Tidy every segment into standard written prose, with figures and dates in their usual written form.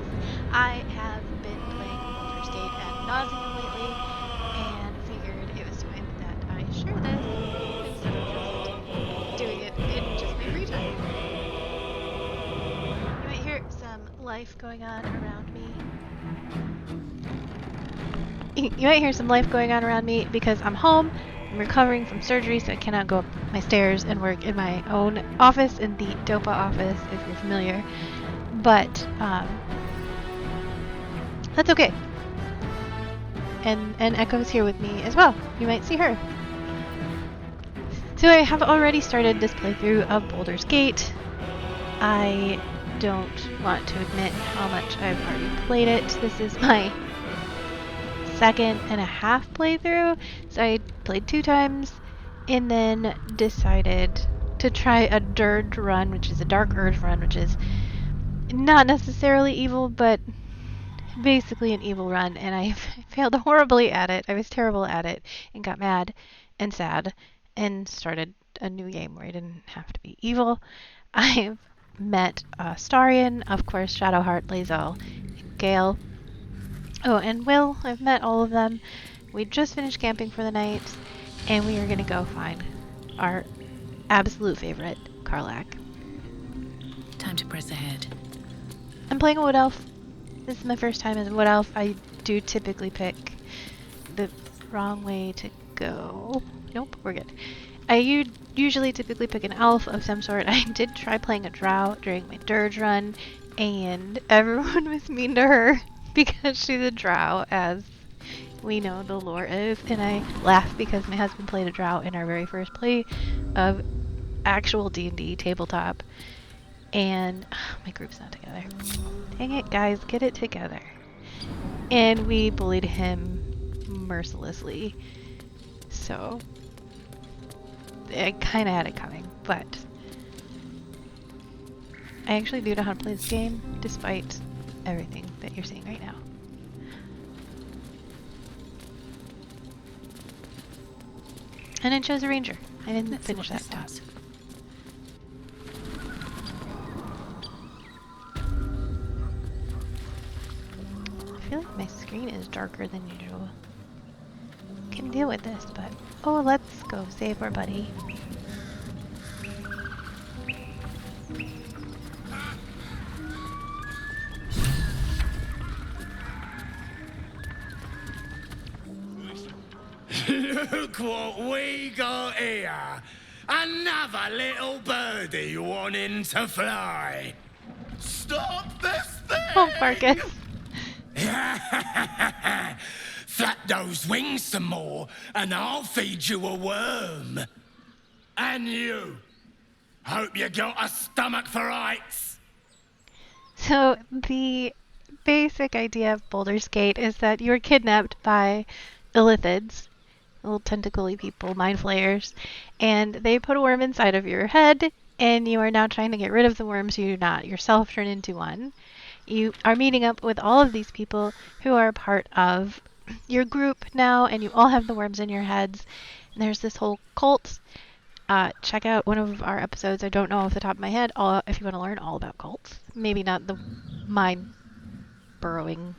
Jess. I have been playing Baldur's Gate ad nauseum lately, and figured it was time that I share this instead of just doing it in just my free time. You might hear some life going on around me. You might hear some life going on around me because I'm home. I'm recovering from surgery, so I cannot go up my stairs and work in my own office, in the DOPA office, if you're familiar. But that's okay. And Echo's here with me as well. You might see her. So I have already started this playthrough of Baldur's Gate. I don't want to admit how much I've already played it. This is my second and a half playthrough. So I played 2 times and then decided to try a Dirge run, which is a Dark Urge run, which is not necessarily evil, but basically an evil run, and I failed horribly at it. I was terrible at it and got mad and sad and started a new game where I didn't have to be evil. I've met Starion, of course, Shadowheart, Lae'zel, Gale. Oh, and Will. I've met all of them. We just finished camping for the night, and we are going to go find our absolute favorite, Karlach. Time to press ahead. I'm playing a Wood Elf. This is my first time as a Wood Elf. I do typically pick the wrong way to go. Nope, we're good. I usually typically pick an elf of some sort. I did try playing a drow during my Dirge run, and everyone was mean to her because she's a drow, as we know the lore is. And I laugh because my husband played a drow in our very first play of actual D&D tabletop. And my group's not together. Dang it, guys, get it together. And we bullied him mercilessly. So I kind of had it coming, but I actually do know how to play this game, despite everything that you're seeing right now. And I chose a ranger. I didn't finish that task. I feel like my screen is darker than usual. Can deal with this, but oh, let's go save our buddy. Look what we got here. Another little birdie wanting to fly. Stop this thing! Oh, Marcus. Flap those wings some more, and I'll feed you a worm. And you. Hope you got a stomach for heights. So the basic idea of Baldur's Gate is that you were kidnapped by illithids, little tentacly people, mind flayers, and they put a worm inside of your head, and you are now trying to get rid of the worm so you do not yourself turn into one. You are meeting up with all of these people who are part of your group now, and you all have the worms in your heads. And there's this whole cult. Check out one of our episodes. I don't know off the top of my head if you want to learn all about cults. Maybe not the mind burrowing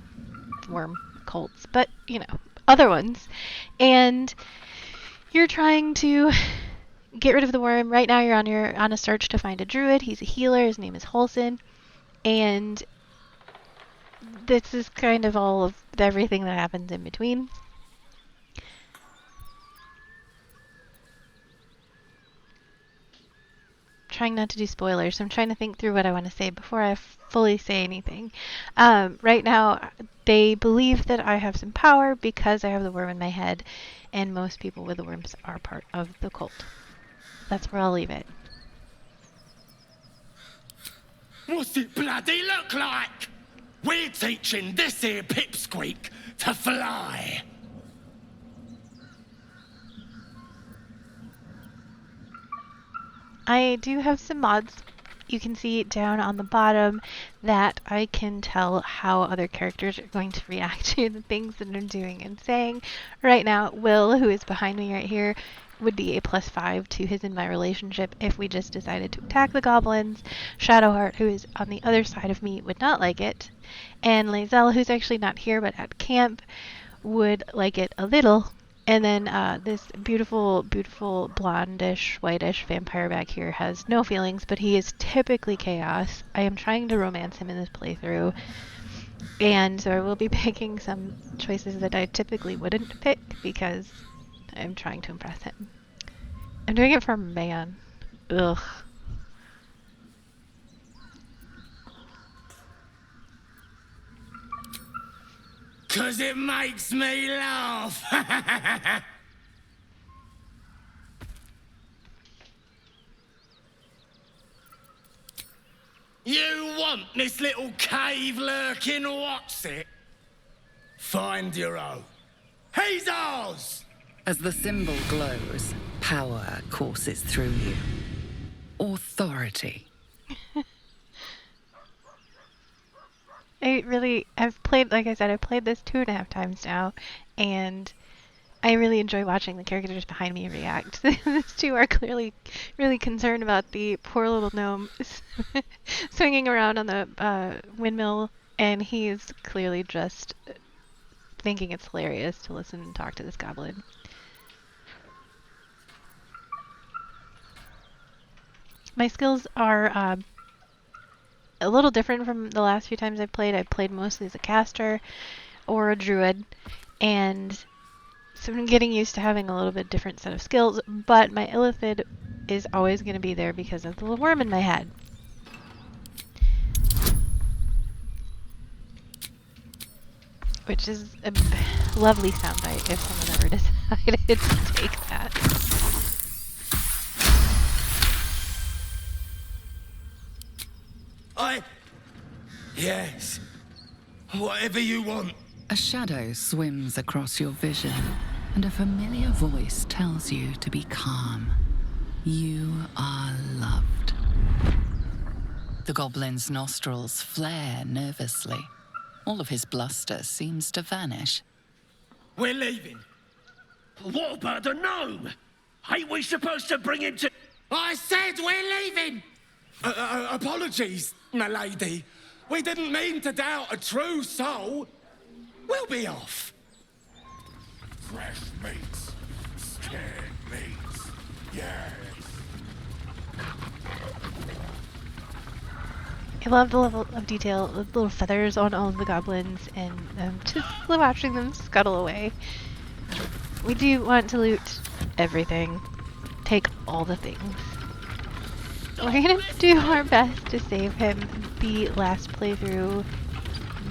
worm cults, but you know, other ones. And you're trying to get rid of the worm. Right now you're on a search to find a druid. He's a healer. His name is Holson. And this is kind of all of everything that happens in between. Trying not to do spoilers. I'm trying to think through what I want to say before I fully say anything. Right now, they believe that I have some power because I have the worm in my head, and most people with the worms are part of the cult. That's where I'll leave it. What's it bloody look like? We're teaching this here pipsqueak to fly. I do have some mods. you can see down on the bottom that I can tell how other characters are going to react to the things that I'm doing and saying. Right now, Will, who is behind me right here, would be a +5 to his and my relationship if we just decided to attack the goblins. Shadowheart, who is on the other side of me, would not like it. And Lae'zel, who's actually not here but at camp, would like it a little. And then this beautiful, beautiful blondish, whitish vampire back here has no feelings, but he is typically chaos. I am trying to romance him in this playthrough. And so I will be picking some choices that I typically wouldn't pick because I'm trying to impress him. I'm doing it for a man. Ugh. Cause it makes me laugh. You want this little cave lurking, what's it? Find your own. He's ours! As the symbol glows, power courses through you. Authority. I've played, like I said, I've played this 2.5 times now, and I really enjoy watching the characters behind me react. These two are clearly really concerned about the poor little gnome swinging around on the windmill, and he's clearly just thinking it's hilarious to listen and talk to this goblin. My skills are a little different from the last few times I've played. I've played mostly as a caster or a druid, and so I'm getting used to having a little bit different set of skills, but my illithid is always going to be there because of the little worm in my head. Which is a lovely soundbite if someone ever decided to take that. Yes. Whatever you want. A shadow swims across your vision, and a familiar voice tells you to be calm. You are loved. The goblin's nostrils flare nervously. All of his bluster seems to vanish. We're leaving. What about the gnome? Ain't we supposed to bring him to... I said we're leaving! Apologies, my lady. We didn't mean to doubt a true soul. We'll be off. Fresh meats. Scared meats. Yes. I love the level of detail, the little feathers on all of the goblins, and just watching them scuttle away. We do want to loot everything. Take all the things. We're gonna do our best to save him. The last playthrough,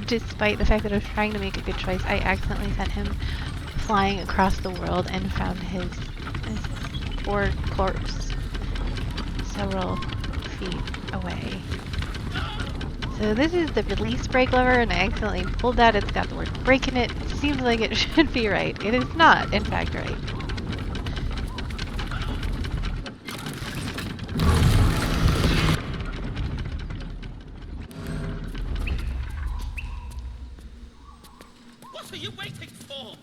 despite the fact that I was trying to make a good choice, I accidentally sent him flying across the world and found his poor corpse several feet away. So this is the release brake lever, and I accidentally pulled that. It's got the word brake in it. It seems like it should be right. It is not, in fact, right. What are you waiting for?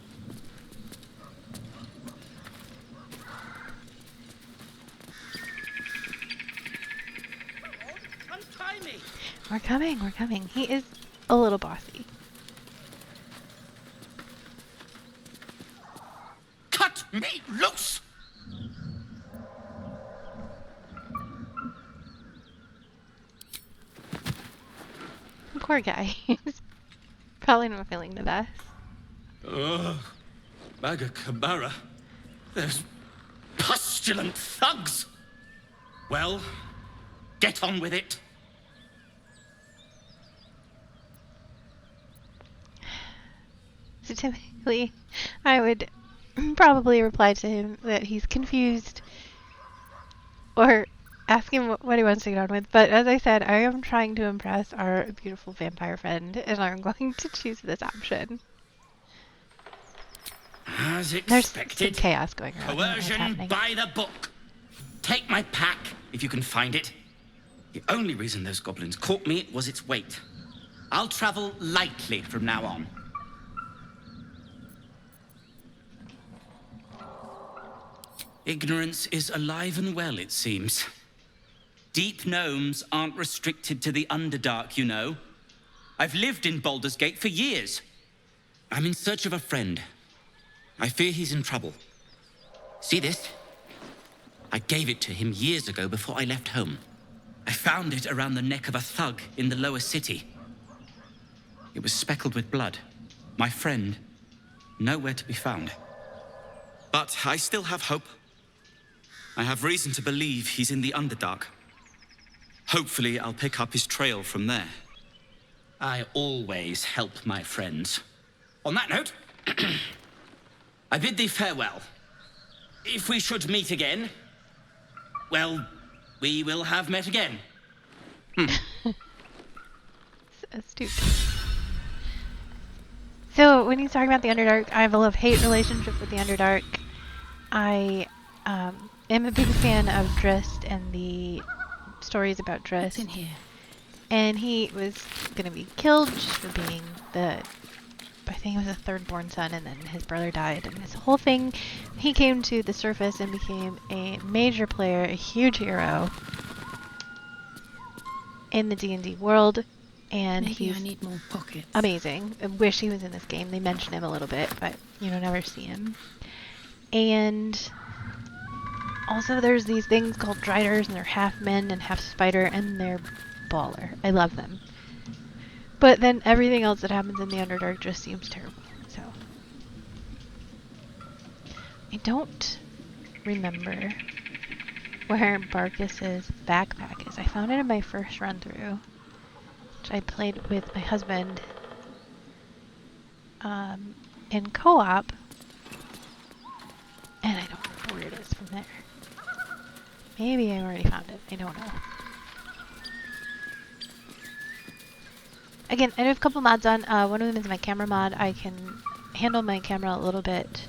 Untie me! We're coming, we're coming. He is a little bossy. Cut me loose! Poor guy. He's probably not feeling the best. Ugh. Maga Kamara. There's pustulant thugs. Well, get on with it. So typically, I would probably reply to him that he's confused or ask him what he wants to get on with. But as I said, I am trying to impress our beautiful vampire friend, and I'm going to choose this option. As There's some expected. chaos going around. Coercion by the book. Take my pack, if you can find it. The only reason those goblins caught me was its weight. I'll travel lightly from now on. Ignorance is alive and well, it seems. Deep gnomes aren't restricted to the Underdark, you know. I've lived in Baldur's Gate for years. I'm in search of a friend. I fear he's in trouble. See this? I gave it to him years ago before I left home. I found it around the neck of a thug in the lower city. It was speckled with blood. My friend, nowhere to be found. But I still have hope. I have reason to believe he's in the Underdark. Hopefully, I'll pick up his trail from there. I always help my friends. On that note, I bid thee farewell. If we should meet again, well, we will have met again. Astute. So, when he's talking about the Underdark, I have a love-hate relationship with the Underdark. I am a big fan of Drizzt and the stories about Drizzt. What's in here? And he was going to be killed just for being I think he was a third-born son, and then his brother died. And this whole thing, he came to the surface and became a major player, a huge hero in the D&D world. And Maybe I he's need more pockets. amazing. I wish he was in this game. They mention him a little bit, but you don't ever see him. And also there's these things called Driders, and they're half men and half spider, and they're baller. I love them. But then everything else that happens in the Underdark just seems terrible. So I don't remember where Barkus's backpack is. I found it in my first run through, which I played with my husband in co-op, and I don't remember where it is from there. Maybe I already found it. I don't know. Again, I have a couple mods on. One of them is my camera mod. I can handle my camera a little bit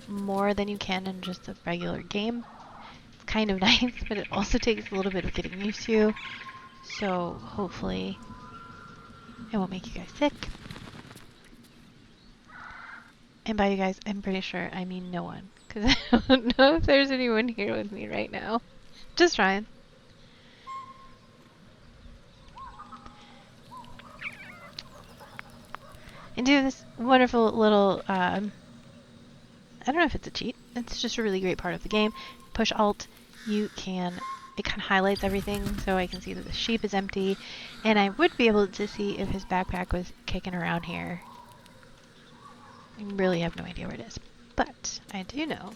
more than you can in just a regular game. It's kind of nice, but it also takes a little bit of getting used to. So hopefully it won't make you guys sick. And by you guys, I'm pretty sure I mean no one, because I don't know if there's anyone here with me right now. Just trying. And do this wonderful little, I don't know if it's a cheat. It's just a really great part of the game. Push Alt, it kind of highlights everything, so I can see that the sheep is empty. And I would be able to see if his backpack was kicking around here. I really have no idea where it is. But I do know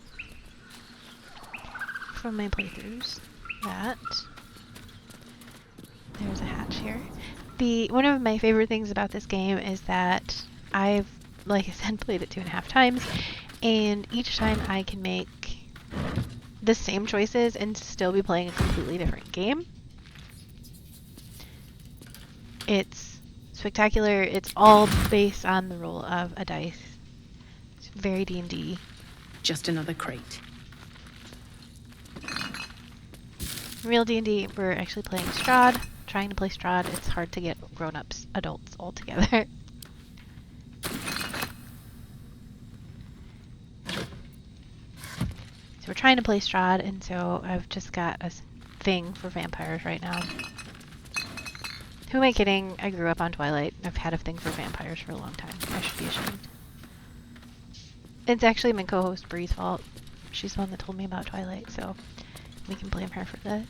from my playthroughs that there's a hatch here. One of my favorite things about this game is that I've, like I said, played it 2.5 times, and each time I can make the same choices and still be playing a completely different game. It's spectacular. It's all based on the roll of a dice. It's very D&D. Just another crate. In real D&D, we're actually playing Strahd. Trying to play Strahd, it's hard to get grown-ups, adults all together. So we're trying to play Strahd, and so I've just got a thing for vampires right now. Who am I kidding? I grew up on Twilight. I've had a thing for vampires for a long time. I should be ashamed. It's actually my co-host Bree's fault. She's the one that told me about Twilight, so we can blame her for this.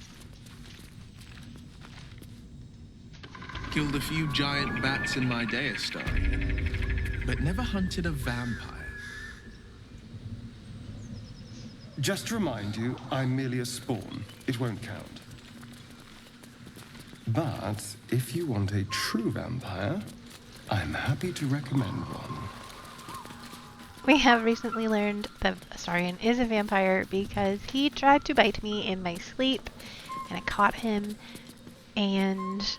Killed a few giant bats in my day, Star, but never hunted a vampire. Just to remind you, I'm merely a spawn. It won't count. But if you want a true vampire, I'm happy to recommend one. We have recently learned that Astarion is a vampire because he tried to bite me in my sleep, and I caught him, and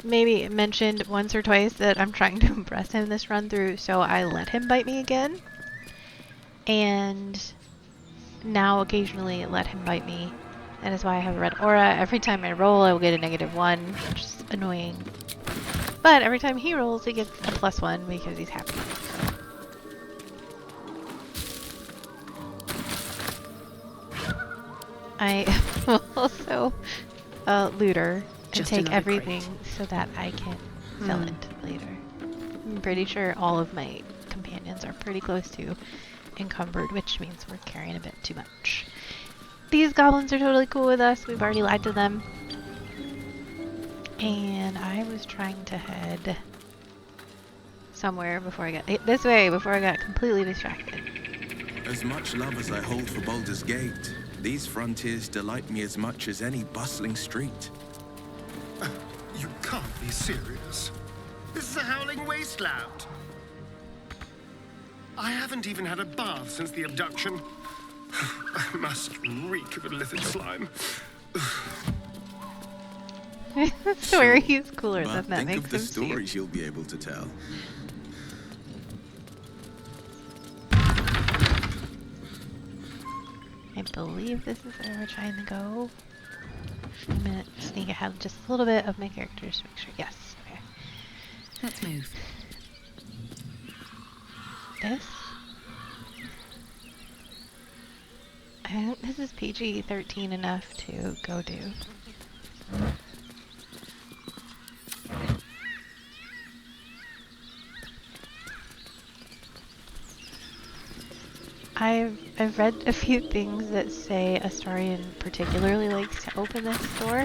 maybe mentioned once or twice that I'm trying to impress him this run through, so I let him bite me again. And now occasionally let him bite me That is why I have a red aura. Every time I roll, I will get a -1, which is annoying. But every time he rolls, he gets a +1 because he's happy. I will also looter and Just take another everything crate. so that I can sell it later. I'm pretty sure all of my companions are pretty close to encumbered, which means we're carrying a bit too much. These goblins are totally cool with us. We've already lied to them. And I was trying to head somewhere before I got this way before I got completely distracted. As much love as I hold for Baldur's Gate, these frontiers delight me as much as any bustling street. You can't be serious. This is a howling wasteland. I haven't even had a bath since the abduction. I must reek of illicit slime. I swear he's cooler But than that think makes of the him seem. stories you'll be able to tell. I believe this is where we're trying to go. I'm gonna sneak ahead just a little bit of my characters to make sure. Yes. Okay. Let's move. This? I think this is PG-13 enough to go do. I've read a few things that say Astarion particularly likes to open this door,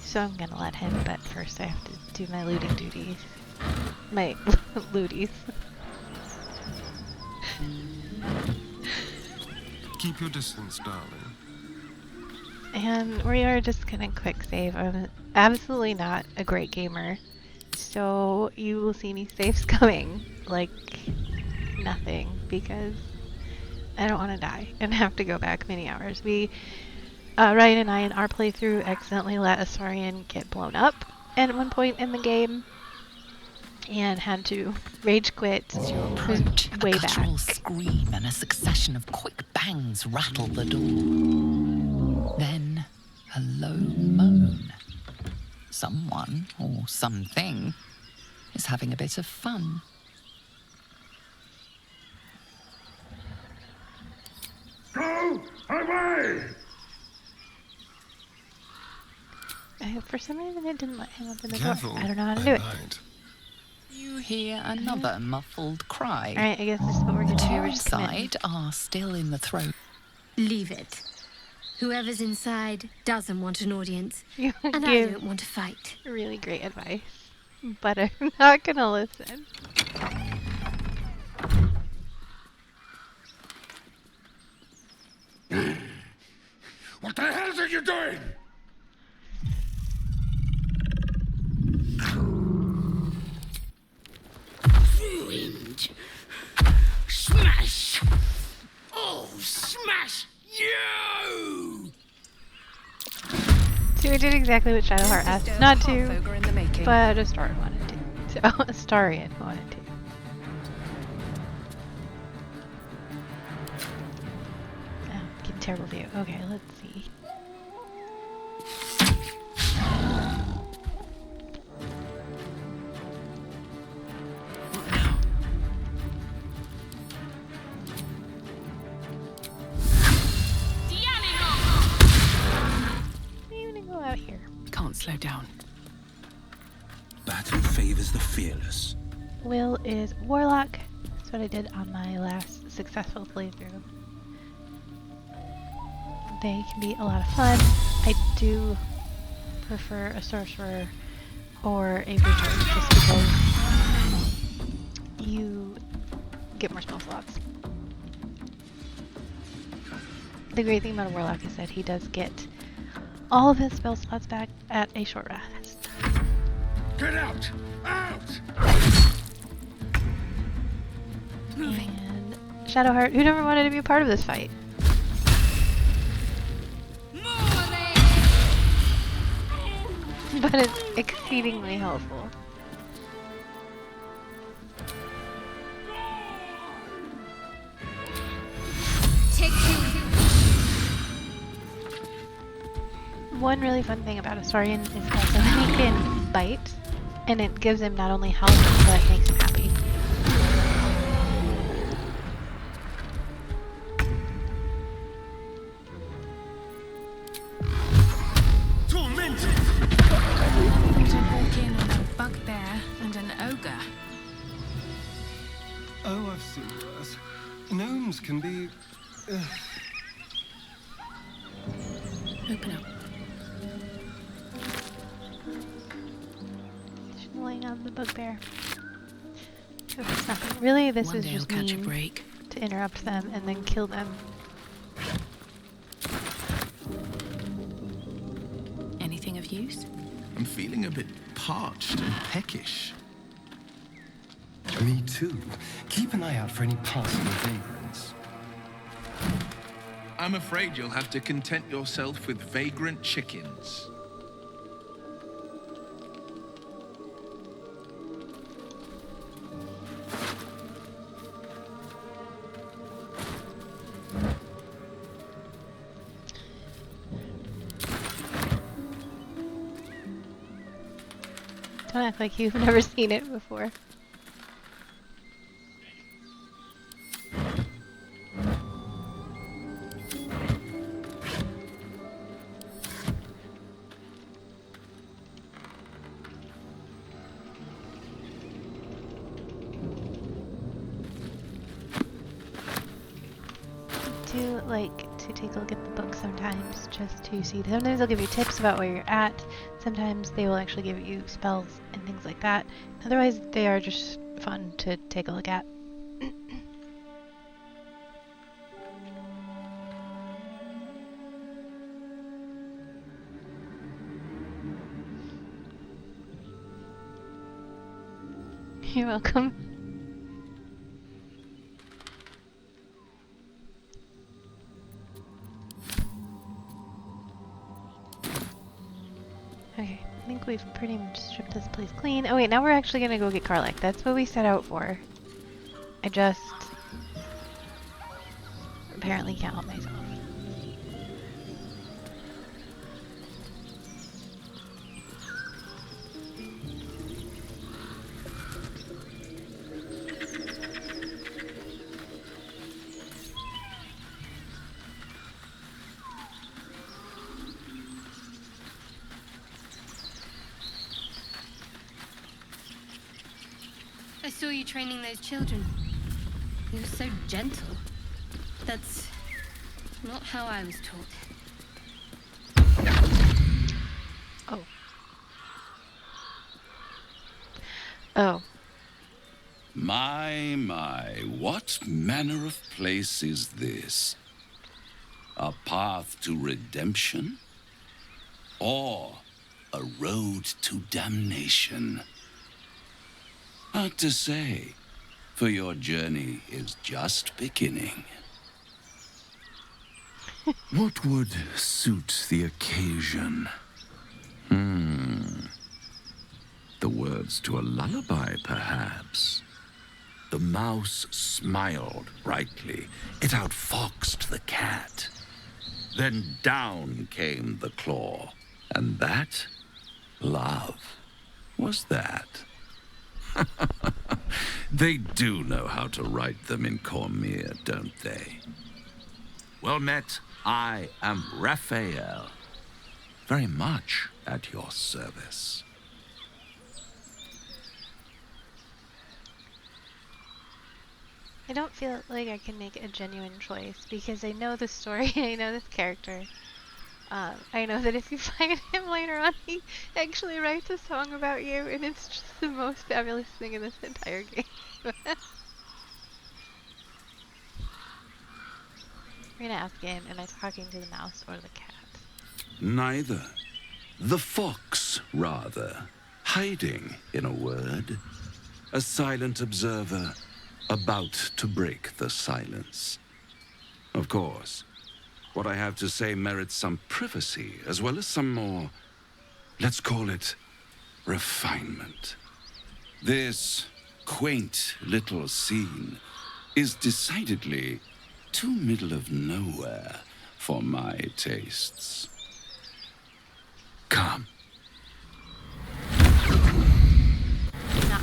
so I'm gonna let him, but first I have to do my looting duties. My looties. Keep your distance, darling. And we are just gonna quick save. I'm absolutely not a great gamer, so you will see me saves coming like nothing because I don't want to die and have to go back many hours. Ryan and I in our playthrough accidentally let Astarion get blown up at one point in the game and had to rage quit. As you It was approach, a way guttural back. scream and a succession of quick bangs rattle the door. Then a low moan. Someone, or something, is having a bit of fun. Go away! For some reason it didn't let him open the Careful. door. I don't know how to do it. might. You hear another muffled cry. Alright, I guess this is what we're The gonna do. two We're just committing. inside are still in the throes. Leave it. Whoever's inside doesn't want an audience, You and I give don't want to fight. really great advice, but I'm not gonna listen. What the hell are you doing? Ruined. Smash! Oh, smash you! So we did exactly what Shadowheart asked not to, Half-ogre in the making. but Astarion wanted to. So Astarion wanted to. Oh, getting terrible view. Okay, let's see. I'm gonna go out here. Can't slow down. Battle favors the fearless. Will is Warlock. That's what I did on my last successful playthrough. They can be a lot of fun. I do prefer a sorcerer or a breacher just because you get more spell slots. The great thing about a Warlock is that he does get all of his spell slots back at a short rest. Get out! Out! And Shadowheart, who never wanted to be a part of this fight. But it's exceedingly helpful. Take two. one really fun thing about a Saurian is also that he can bite, and it gives him not only health, but makes him happy. Tormented! To walk in on a bugbear and an ogre. Oh, I've seen worse. Gnomes can be... Open up. Shilling on the bugbear. So it's nothing. Really, this One is day I'll just catch a mean break. to interrupt them and then kill them. Anything of use? I'm feeling a bit parched and peckish. Me too. Keep an eye out for any passing vagrants. I'm afraid you'll have to content yourself with vagrant chickens. Don't act like you've never seen it before. Do like to take a look at the book sometimes just to see. Sometimes they'll give you tips about where you're at. Sometimes they will actually give you spells and things like that. Otherwise, they are just fun to take a look at. You're welcome. Okay, I think we've pretty much stripped this place clean. Oh wait, now we're actually gonna go get Karlach. That's what we set out for. I just apparently can't help myself. I saw you training those children. You were so gentle. That's not how I was taught. Oh. Oh. My, what manner of place is this? A path to redemption? Or a road to damnation? Hard to say, for your journey is just beginning. What would suit the occasion? The words to a lullaby, perhaps. The mouse smiled brightly. It outfoxed the cat. Then down came the claw. And that, love, was that. They do know how to write them in Cormier, don't they? Well met, I am Raphael. Very much at your service. I don't feel like I can make a genuine choice because I know the story, I know this character. I know that if you find him later on, he actually writes a song about you, and it's just the most fabulous thing in this entire game. We're gonna ask him, am I talking to the mouse or the cat? Neither. The fox, rather. Hiding, in a word. A silent observer, about to break the silence. Of course, what I have to say merits some privacy, as well as some more, let's call it, refinement. This quaint little scene is decidedly too middle of nowhere for my tastes. Come. Knock.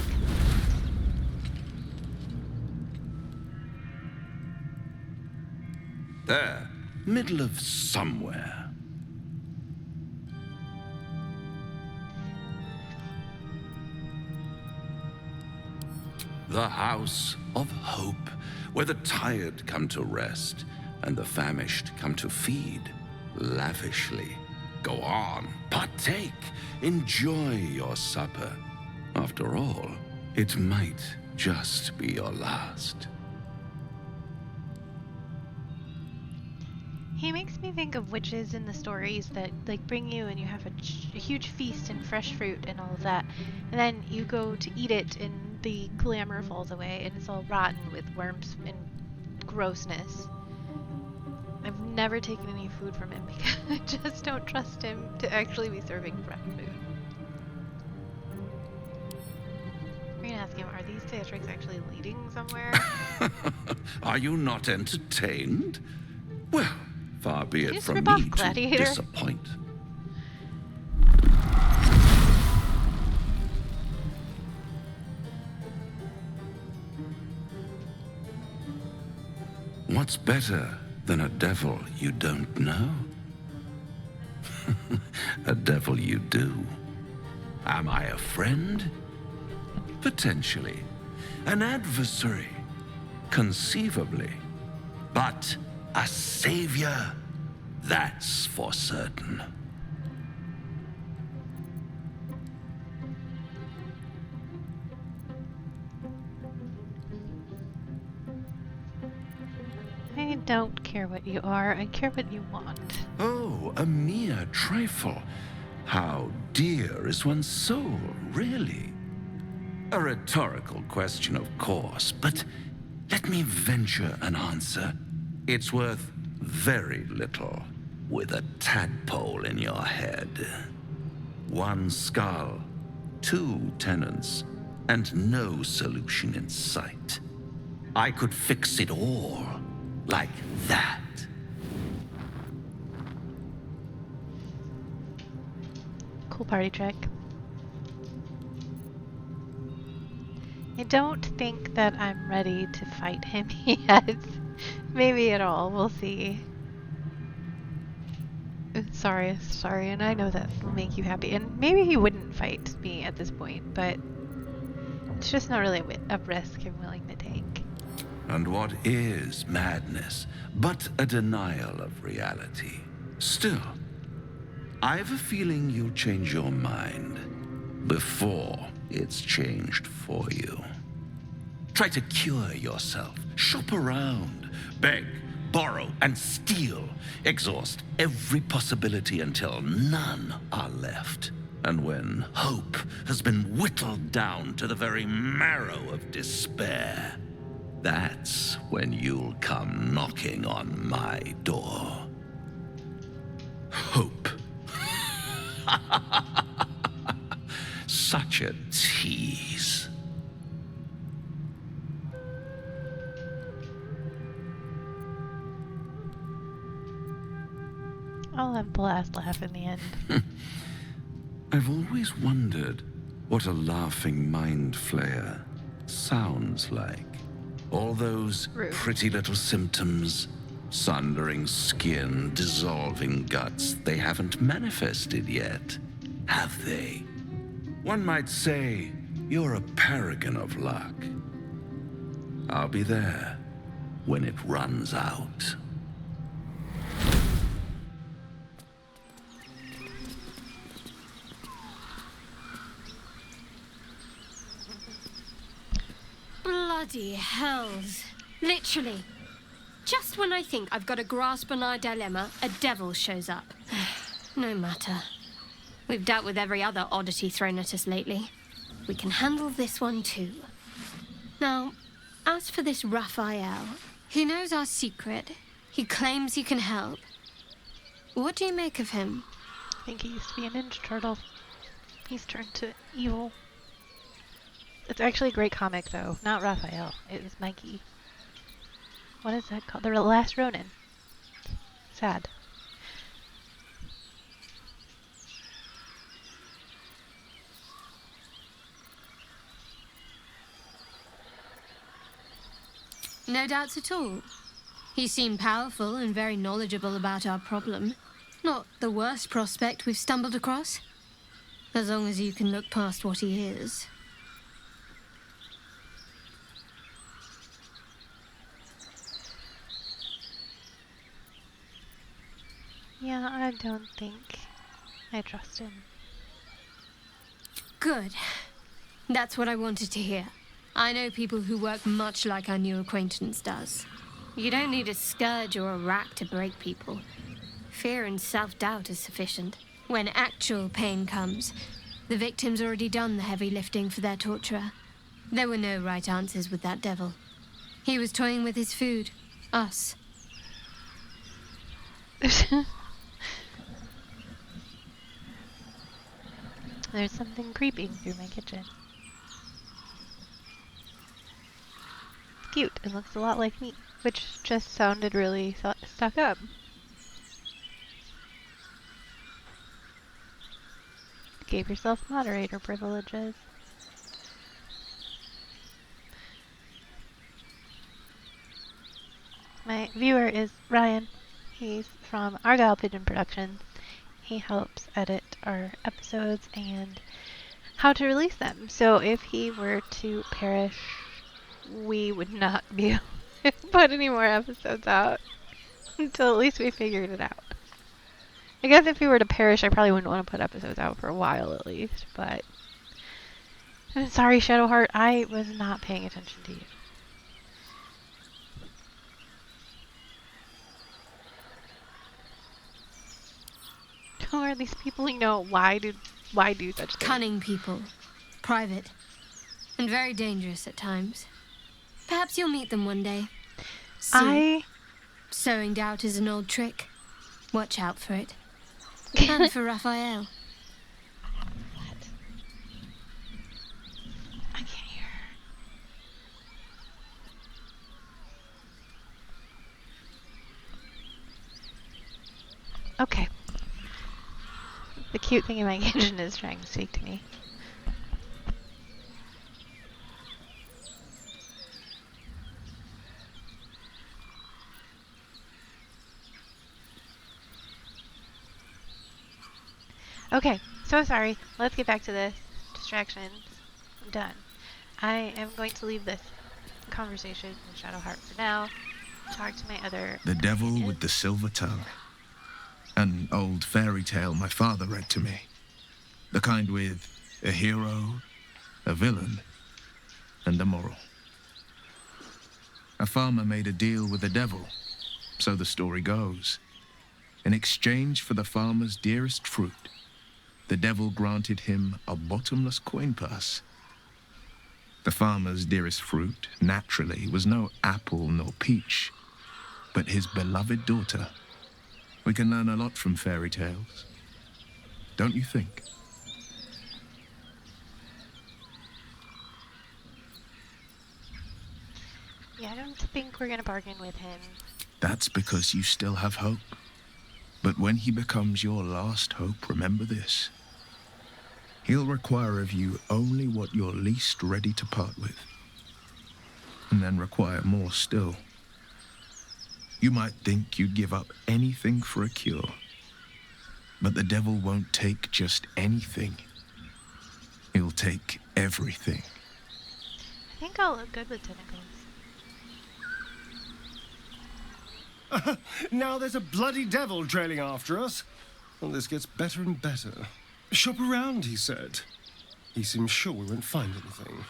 There, middle of somewhere. The House of Hope, where the tired come to rest and the famished come to feed lavishly. Go on, partake, enjoy your supper. After all, it might just be your last. He makes me think of witches in the stories that like bring you and you have a huge feast and fresh fruit and all of that, and then you go to eat it and the glamour falls away and it's all rotten with worms and grossness. I've never taken any food from him because I just don't trust him to actually be serving fresh food. We're gonna ask him, are these theatrics actually leading somewhere? Are you not entertained? Well, far be it Just from rip me off to Gladiator. disappoint. What's better than a devil you don't know? A devil you do. Am I a friend? Potentially. An adversary? Conceivably. But a savior? That's for certain. I don't care what you are, I care what you want. Oh, a mere trifle. How dear is one's soul, really? A rhetorical question, of course, but let me venture an answer. It's worth very little with a tadpole in your head. One skull, two tenants, and no solution in sight. I could fix it all like that. Cool party trick. I don't think that I'm ready to fight him yet. Maybe at all. We'll see. Sorry, and I know that will make you happy. And maybe he wouldn't fight me at this point, but it's just not really a risk I'm willing to take. And what is madness but a denial of reality? Still, I have a feeling you'll change your mind before it's changed for you. Try to cure yourself. Shop around. Beg, borrow, and steal. Exhaust every possibility until none are left. And when hope has been whittled down to the very marrow of despair, that's when you'll come knocking on my door. Hope. Such a tease. I'll have the last laugh in the end. I've always wondered what a laughing mind flayer sounds like. All those pretty little symptoms, sundering skin, dissolving guts, they haven't manifested yet, have they? One might say you're a paragon of luck. I'll be there when it runs out. Bloody hells. Literally. Just when I think I've got a grasp on our dilemma, a devil shows up. No matter. We've dealt with every other oddity thrown at us lately. We can handle this one too. Now, as for this Raphael, he knows our secret. He claims he can help. What do you make of him? I think he used to be a Ninja Turtle. He's turned to evil. It's actually a great comic, though. Not Raphael. It was Mikey. What is that called? The Last Ronin. Sad. No doubts at all. He seemed powerful and very knowledgeable about our problem. Not the worst prospect we've stumbled across. As long as you can look past what he is. Yeah, I don't think I trust him. Good. That's what I wanted to hear. I know people who work much like our new acquaintance does. You don't need a scourge or a rack to break people. Fear and self-doubt is sufficient. When actual pain comes, the victim's already done the heavy lifting for their torturer. There were no right answers with that devil. He was toying with his food. Us. There's something creeping through my kitchen. It's cute and looks a lot like me, which just sounded really stuck up. Gave yourself moderator privileges. My viewer is Ryan. He's from Argyle Pigeon Productions. He helps edit our episodes and how to release them. So if he were to perish, we would not be able to put any more episodes out until at least we figured it out. I guess if he were to perish, I probably wouldn't want to put episodes out for a while at least, but I'm sorry, Shadowheart, I was not paying attention to you. Who are these people? You know, why do such things? Cunning people. Private. And very dangerous at times. Perhaps you'll meet them one day. Soon. Sowing doubt is an old trick. Watch out for it. And for Raphael. What? I can't hear. Okay. The cute thing in my kitchen is trying to speak to me. Okay, so sorry. Let's get back to this. Distractions. I'm done. I am going to leave this conversation with Shadowheart for now. Talk to my other... The Devil with the Silver Tongue. An old fairy tale my father read to me. The kind with a hero, a villain, and a moral. A farmer made a deal with the devil, so the story goes. In exchange for the farmer's dearest fruit, the devil granted him a bottomless coin purse. The farmer's dearest fruit, naturally, was no apple nor peach, but his beloved daughter. We can learn a lot from fairy tales, don't you think? Yeah, I don't think we're gonna bargain with him. That's because you still have hope. But when he becomes your last hope, remember this. He'll require of you only what you're least ready to part with. And then require more still. You might think you'd give up anything for a cure. But the devil won't take just anything. He'll take everything. I think I'll look good with tentacles. Now there's a bloody devil trailing after us. Well, this gets better and better. Shop around, he said. He seems sure we won't find anything.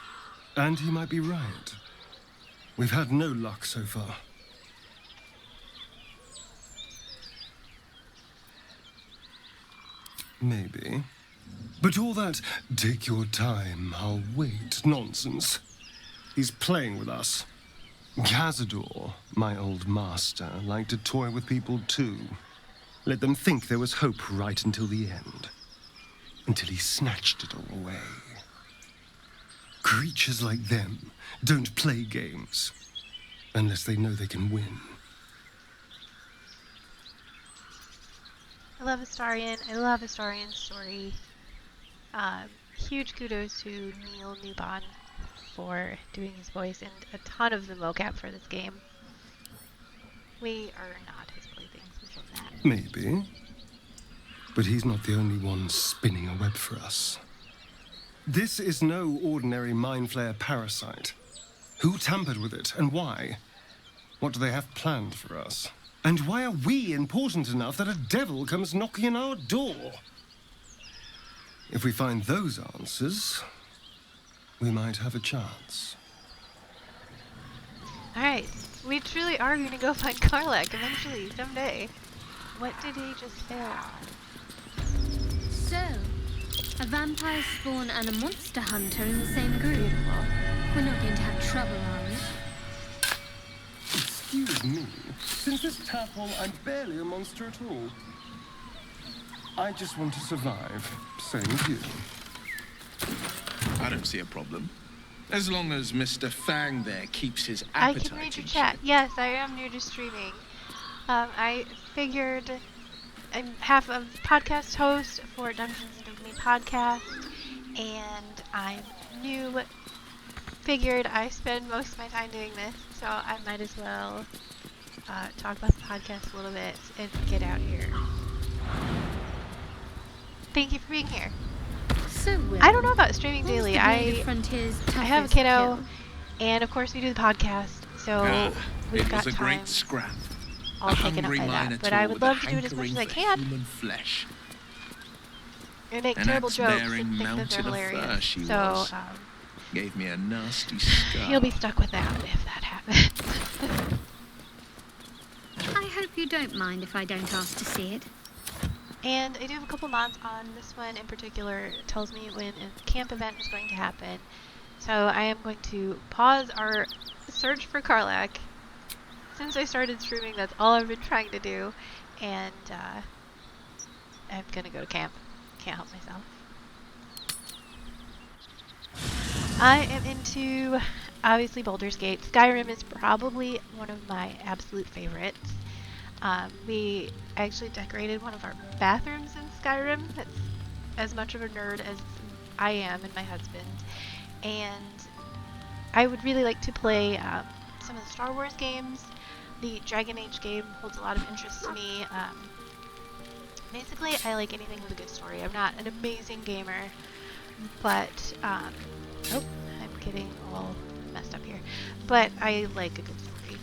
And he might be right. We've had no luck so far. Maybe. But all that, take your time, I'll wait, nonsense. He's playing with us. Cazador, my old master, liked to toy with people too. Let them think there was hope right until the end. Until he snatched it all away. Creatures like them don't play games. Unless they know they can win. I love Astarion. I love Astarion's story. Huge kudos to Neil Newbon for doing his voice and a ton of the mocap for this game. We are not his playthings, we know that. Maybe. But he's not the only one spinning a web for us. This is no ordinary mind flayer parasite. Who tampered with it, and why? What do they have planned for us? And why are we important enough that a devil comes knocking on our door? If we find those answers, we might have a chance. Alright, we truly are going to go find Karlach eventually, someday. What did he just fail on? So, a vampire spawn and a monster hunter in the same group. We're not going to have trouble, are we? Excuse me. Since this tadpole, I'm barely a monster at all. I just want to survive. Same as you. I don't see a problem. As long as Mr. Fang there keeps his I appetite. can read your in chat. check. Yes, I am new to streaming. I figured I'm half of podcast host for Dungeons & Dopamine podcast, and I'm new. Figured I spend most of my time doing this, so I might as well talk about the podcast a little bit and get out here. Thank you for being here. So, Will, I don't know about streaming what was daily. the Blade of Frontiers' I have a toughest kiddo, kill? and of course we do the podcast, so we've It got was a time great scrap. all A taken up hungry by minotaur that. But I would with a love to do it as much as I hankering for can. Human flesh. And make An terrible jokes axe-bearing and think that they're mountain of hilarious. fur she So was. Gave me a nasty scar. you'll be stuck with that if that happens. I hope you don't mind if I don't ask to see it. And I do have a couple mods on this one in particular. It tells me when a camp event is going to happen. So I am going to pause our search for Karlach. Since I started streaming, that's all I've been trying to do. And I'm gonna go to camp. Can't help myself. I am into, obviously, Baldur's Gate. Skyrim is probably one of my absolute favorites. We actually decorated one of our bathrooms in Skyrim. That's as much of a nerd as I am and my husband. And I would really like to play some of the Star Wars games. The Dragon Age game holds a lot of interest to me. Basically, I like anything with a good story. I'm not an amazing gamer, but oh, I'm getting all messed up here. But I like a good story.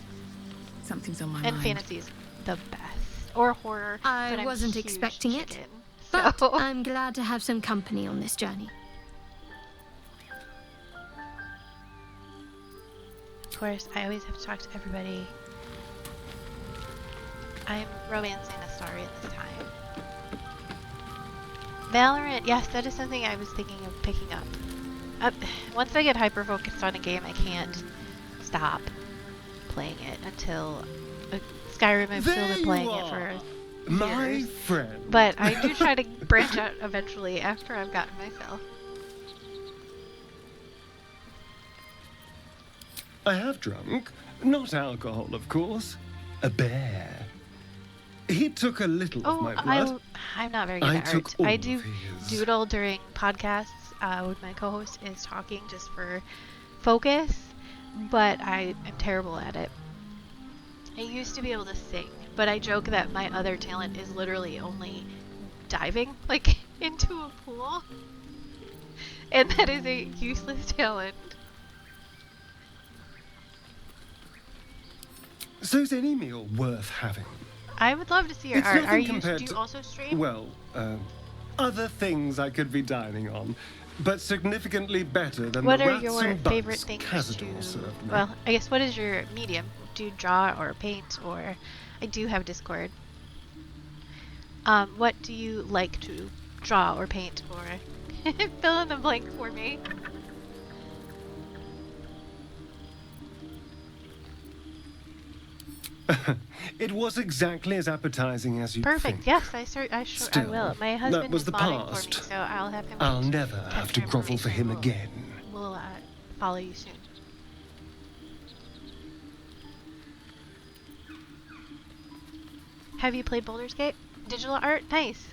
Something's on my And mind. fantasy's the best. Or horror. but I I'm wasn't huge expecting it, chicken, but so. I'm glad to have some company on this journey. Of course, I always have to talk to everybody. I'm romancing a story at this time. Valorant, yes, that is something I was thinking of picking up. Once I get hyper-focused on a game, I can't stop playing it until Skyrim. I've still been playing it for my years. friend. But I do try to branch out eventually after I've gotten my fill. I have drunk. Not alcohol, of course. A bear. He took a little of my blood. I'm not very good I at took art. all I of do his. doodle during podcasts when my co-host is talking just for focus, but I am terrible at it. I used to be able to sing, but I joke that my other talent is literally only diving, like, into a pool. And that is a useless talent. So is any meal worth having? I would love to see your It's art. nothing Do compared you to- also stream? Well, other things I could be dining on, but significantly better than What the are rats your and favorite bugs things Cazador to... served me. Well, I guess what is your medium? Do you draw or paint or... I do have Discord. What do you like to draw or paint or... Fill in the blank for me. It was exactly as appetizing as you Perfect. think. Yes, I Still, will. My husband that was is the modding past. for me, so I'll have him. I'll never have to grovel for him again. We'll follow you soon. Have you played Baldur's Gate? Digital art? Nice.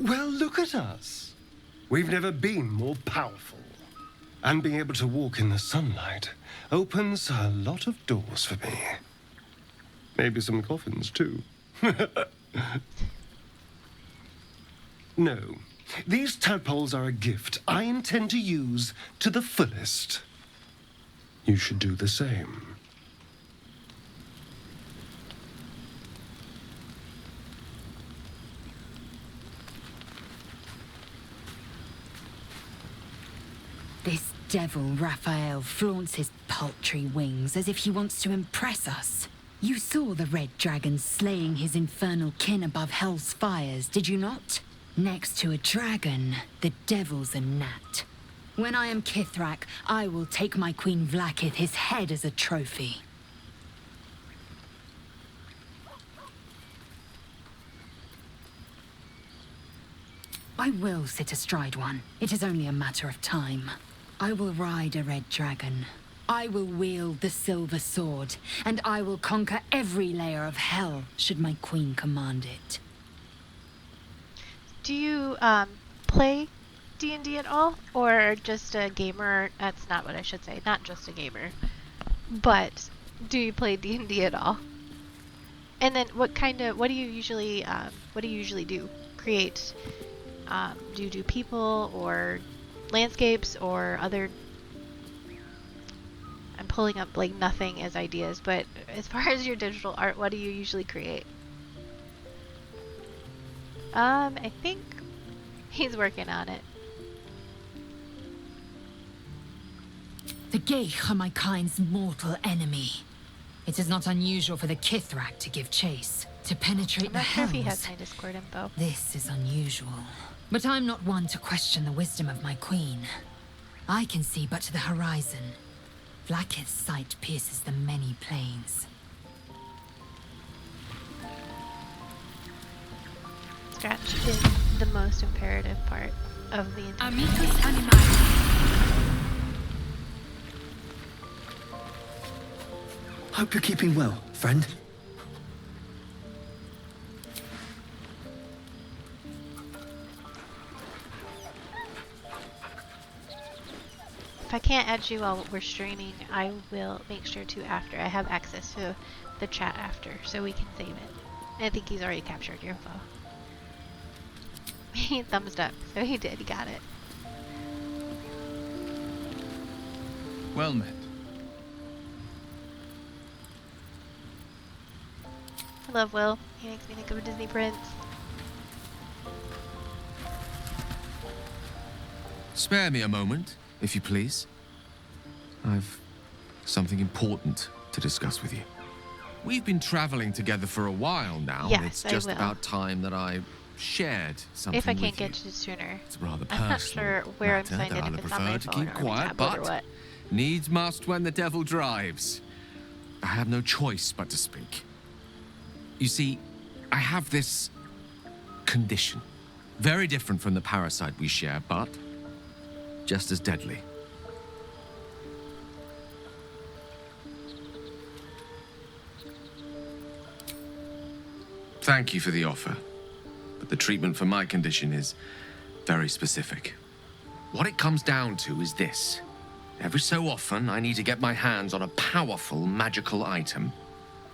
Well, look at us. We've never been more powerful. And being able to walk in the sunlight opens a lot of doors for me. Maybe some coffins, too. No. These tadpoles are a gift I intend to use to the fullest. You should do the same. This devil Raphael flaunts his paltry wings as if he wants to impress us. You saw the red dragon slaying his infernal kin above hell's fires, did you not? Next to a dragon, the devil's a gnat. When I am Kithrak, I will take my Queen Vlaakith his head as a trophy. I will sit astride one. It is only a matter of time. I will ride a red dragon. I will wield the silver sword, and I will conquer every layer of hell should my queen command it. Do you play D&D at all, or just a gamer? That's not what I should say. Not just a gamer, but do you play D&D at all? And then what do you usually do? Create? Do you do people or landscapes or other? I'm pulling up like nothing as ideas, but as far as your digital art, what do you usually create? I think he's working on it. The Geich are my kind's mortal enemy. It is not unusual for the Kithrak to give chase, to penetrate the I'm not sure if he hells. has my Discord info. This is unusual. But I'm not one to question the wisdom of my queen. I can see but to the horizon. Vlaakith's sight pierces the many planes. Scratch is the most imperative part of the entire Amicus animae. Hope you're keeping well, friend. If I can't add you while we're streaming, I will make sure to after. I have access to the chat after, so we can save it. I think he's already captured your info. He thumbs up, so he did. He got it. Well met. I love Will. He makes me think of a Disney prince. Spare me a moment, if you please. I've something important to discuss with you. We've been traveling together for a while now, and it's just about time that I shared something if I with can't you. get you sooner. It's a rather I'm not personal sure where I'm matter signed that in, I'll if it's on my prefer to phone keep or quiet, tablet or but what. needs must when the devil drives. I have no choice but to speak. You see, I have this condition. Very different from the parasite we share, but just as deadly. Thank you for the offer, but the treatment for my condition is very specific. What it comes down to is this. Every so often, I need to get my hands on a powerful magical item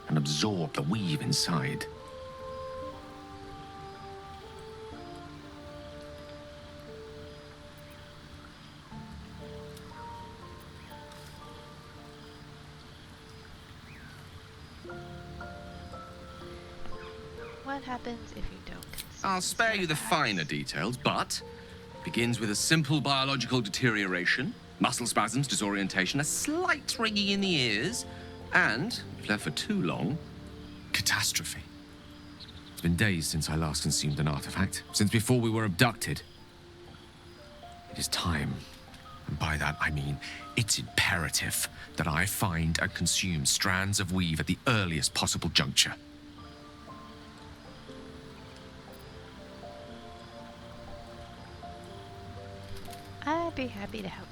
and absorb the weave inside. What happens if you don't? I'll spare you the finer details, but it begins with a simple biological deterioration, muscle spasms, disorientation, a slight ringing in the ears, and, if left for too long, catastrophe. It's been days since I last consumed an artifact, since before we were abducted. It is time, and by that I mean it's imperative that I find and consume strands of weave at the earliest possible juncture. I'd be happy to help.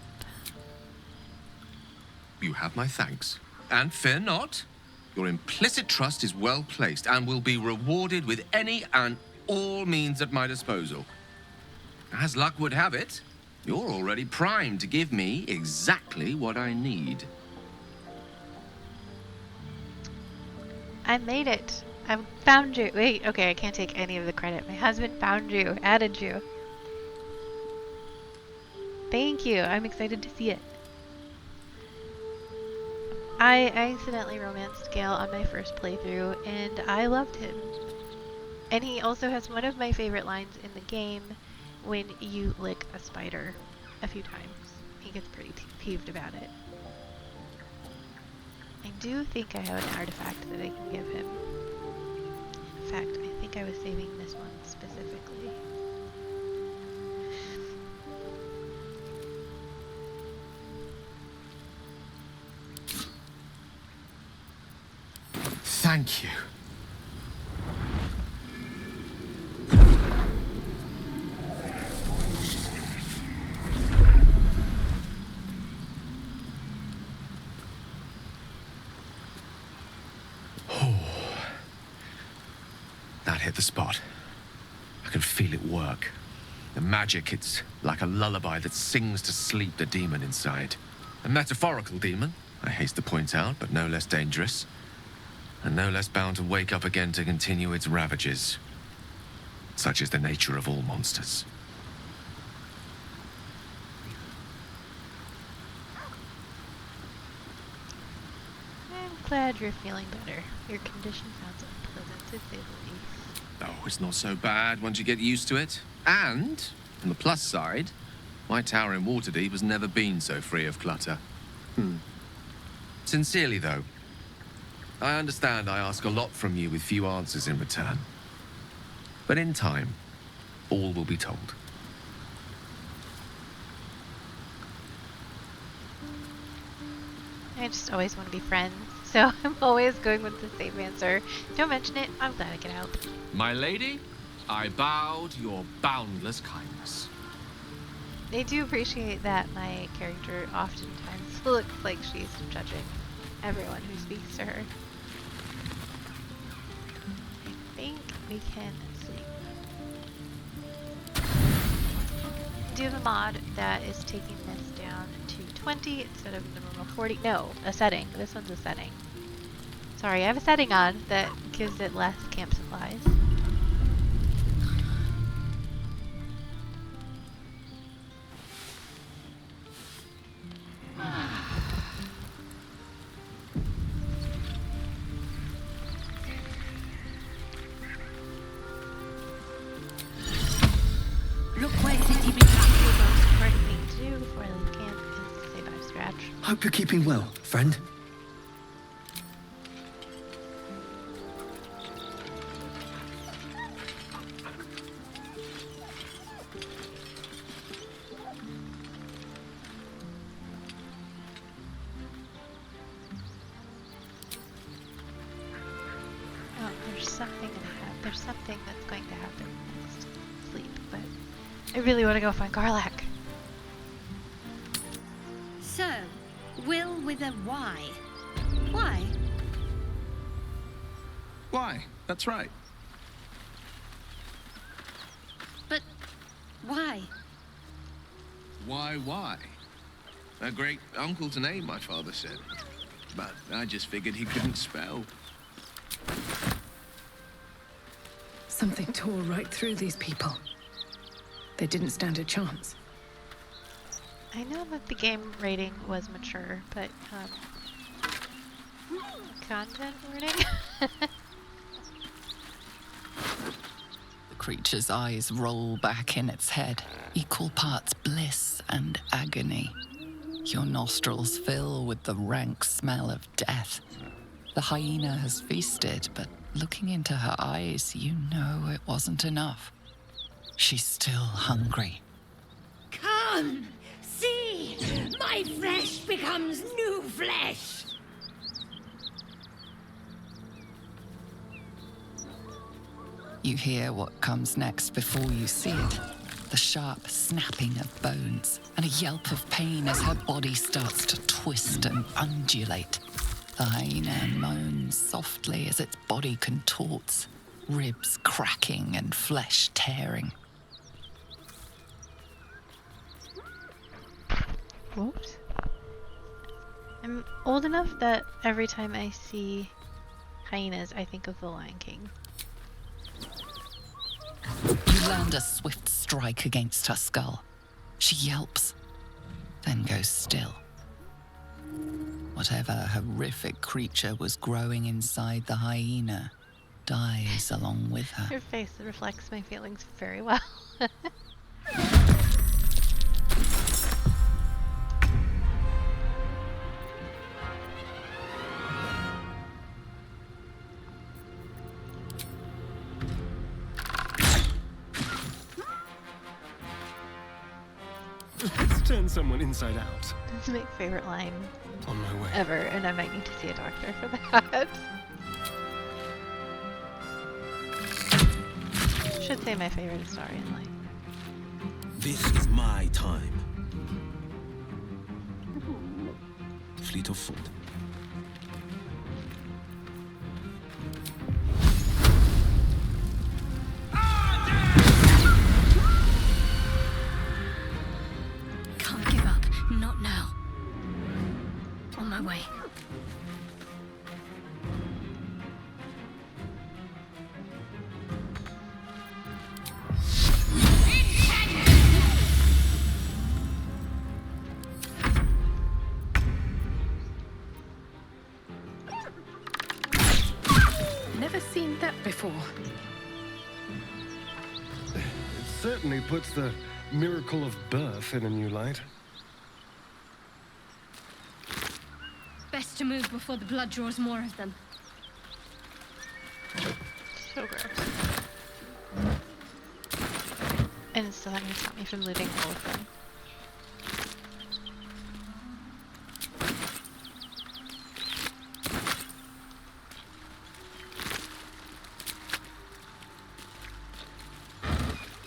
You have my thanks. And fear not, your implicit trust is well placed and will be rewarded with any and all means at my disposal. As luck would have it, you're already primed to give me exactly what I need. I made it. I found you. Wait, okay, I can't take any of the credit. My husband found you, added you. Thank you. I'm excited to see it. I accidentally romanced Gale on my first playthrough, and I loved him. And he also has one of my favorite lines in the game when you lick a spider a few times. He gets pretty peeved about it. I do think I have an artifact that I can give him. In fact, I think I was saving this one specifically. Thank you. That hit the spot. I can feel it work. The magic, it's like a lullaby that sings to sleep the demon inside. A metaphorical demon, I haste to point out, but no less dangerous. And no less bound to wake up again to continue its ravages. Such is the nature of all monsters. I'm glad you're feeling better. Your condition sounds unpleasant, to say the least. Oh, it's not so bad once you get used to it. And, on the plus side, my tower in Waterdeep has never been so free of clutter. Sincerely, though, I understand I ask a lot from you with few answers in return. But in time, all will be told. I just always want to be friends, so I'm always going with the same answer. Don't mention it, I'm glad I can help. My lady, I bow to your boundless kindness. I do appreciate that my character oftentimes looks like she's judging everyone who speaks to her. I think we can sleep. I do have a mod that is taking this down to 20 instead of the normal 40. No, a setting. This one's a setting. Sorry, I have a setting on that gives it less camp supplies. Hope you're keeping well, friend. Oh, there's something that's going to happen next sleep, but I really want to go find Karlach. So, Will with a Y. Why? Why? That's right. But why? Why? A great uncle to name, my father said. But I just figured he couldn't spell. Something tore right through these people. They didn't stand a chance. I know that the game rating was mature, but content warning. The creature's eyes roll back in its head, equal parts bliss and agony. Your nostrils fill with the rank smell of death. The hyena has feasted, but looking into her eyes, you know it wasn't enough. She's still hungry. Come! See! My flesh becomes new flesh! You hear what comes next before you see it. The sharp snapping of bones and a yelp of pain as her body starts to twist and undulate. The hyena moans softly as its body contorts, ribs cracking and flesh tearing. Whoops. I'm old enough that every time I see hyenas, I think of the Lion King. You land a swift strike against her skull. She yelps, then goes still. Whatever horrific creature was growing inside the hyena dies along with her. Your face reflects my feelings very well. Let's turn someone inside out. That's my favorite line On my way. ever, and I might need to see a doctor for that. Should say my favorite story in life. This is my time. Fleet of foot. Can't give up. Not now. On my way. Never seen that before. It certainly puts the miracle of birth in a new light. Best to move before the blood draws more of them. So gross. And still having to stop me from looting all of them.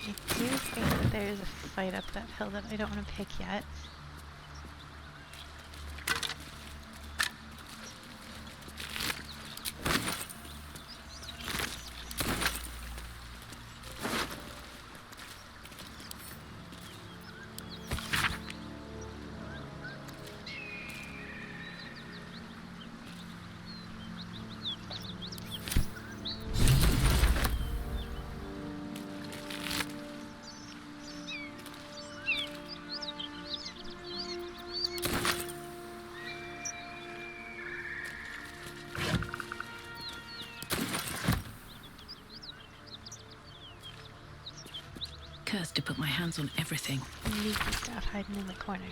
I do think that there's a fight up that hill that I don't want to pick yet. Cursed to put my hands on everything. Sneaky stuff hiding in the corners.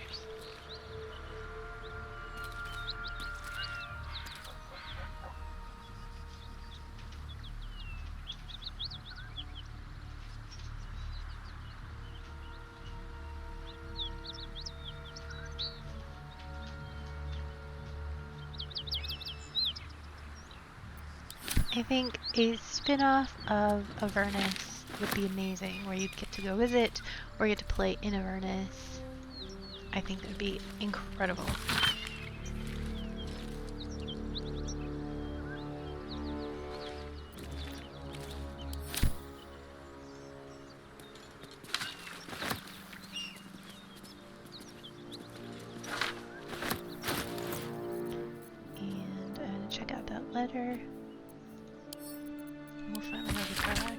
I think a spin-off of Avernus would be amazing, where you'd get to go visit, or you get to play in Avernus. I think that would be incredible. And I'm gonna check out that letter. We'll finally go to Karlach.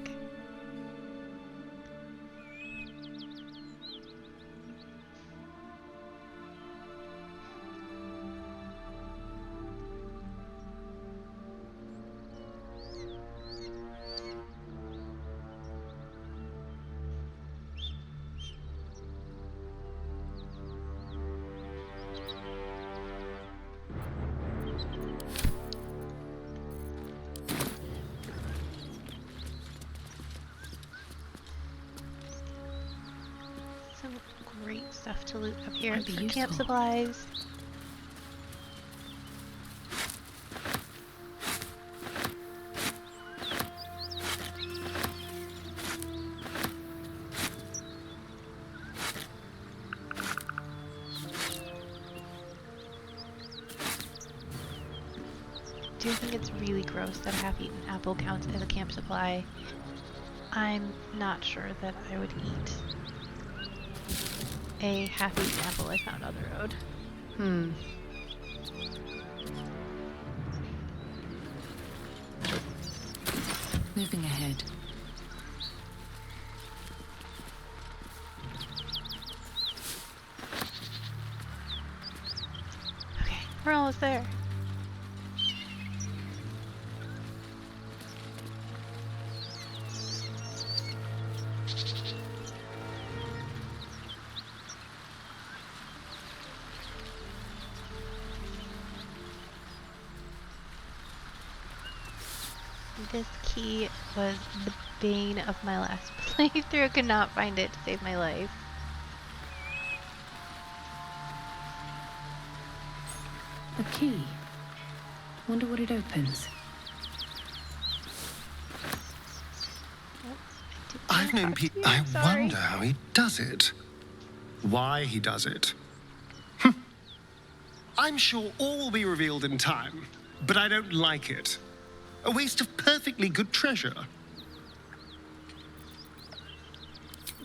Some great stuff to loot up here. Might be For camp useful. supplies. I do think it's really gross that a half-eaten apple counts as a camp supply. I'm not sure that I would eat a half-eaten apple I found on the road. Moving ahead. Okay, we're almost there. This key was the bane of my last playthrough. Could not find it to save my life. A key. Wonder what it opens. I've known people. I wonder how he does it. Why he does it. I'm sure all will be revealed in time, but I don't like it. A waste of perfectly good treasure.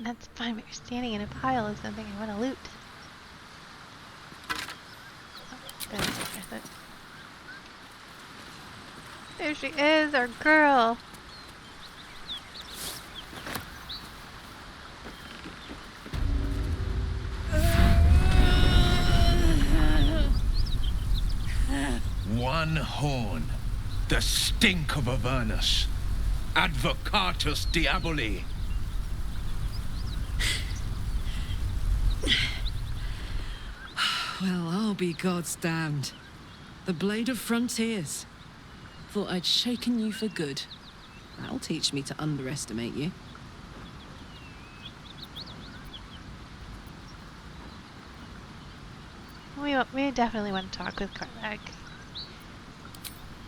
That's fine, but you're standing in a pile of something I want to loot. Oh, that's worth it. There she is, our girl. One horn. The stink of Avernus. Advocatus Diaboli. Well, I'll be God's damned. The Blade of Frontiers. Thought I'd shaken you for good. That'll teach me to underestimate you. We definitely want to talk with Karlach.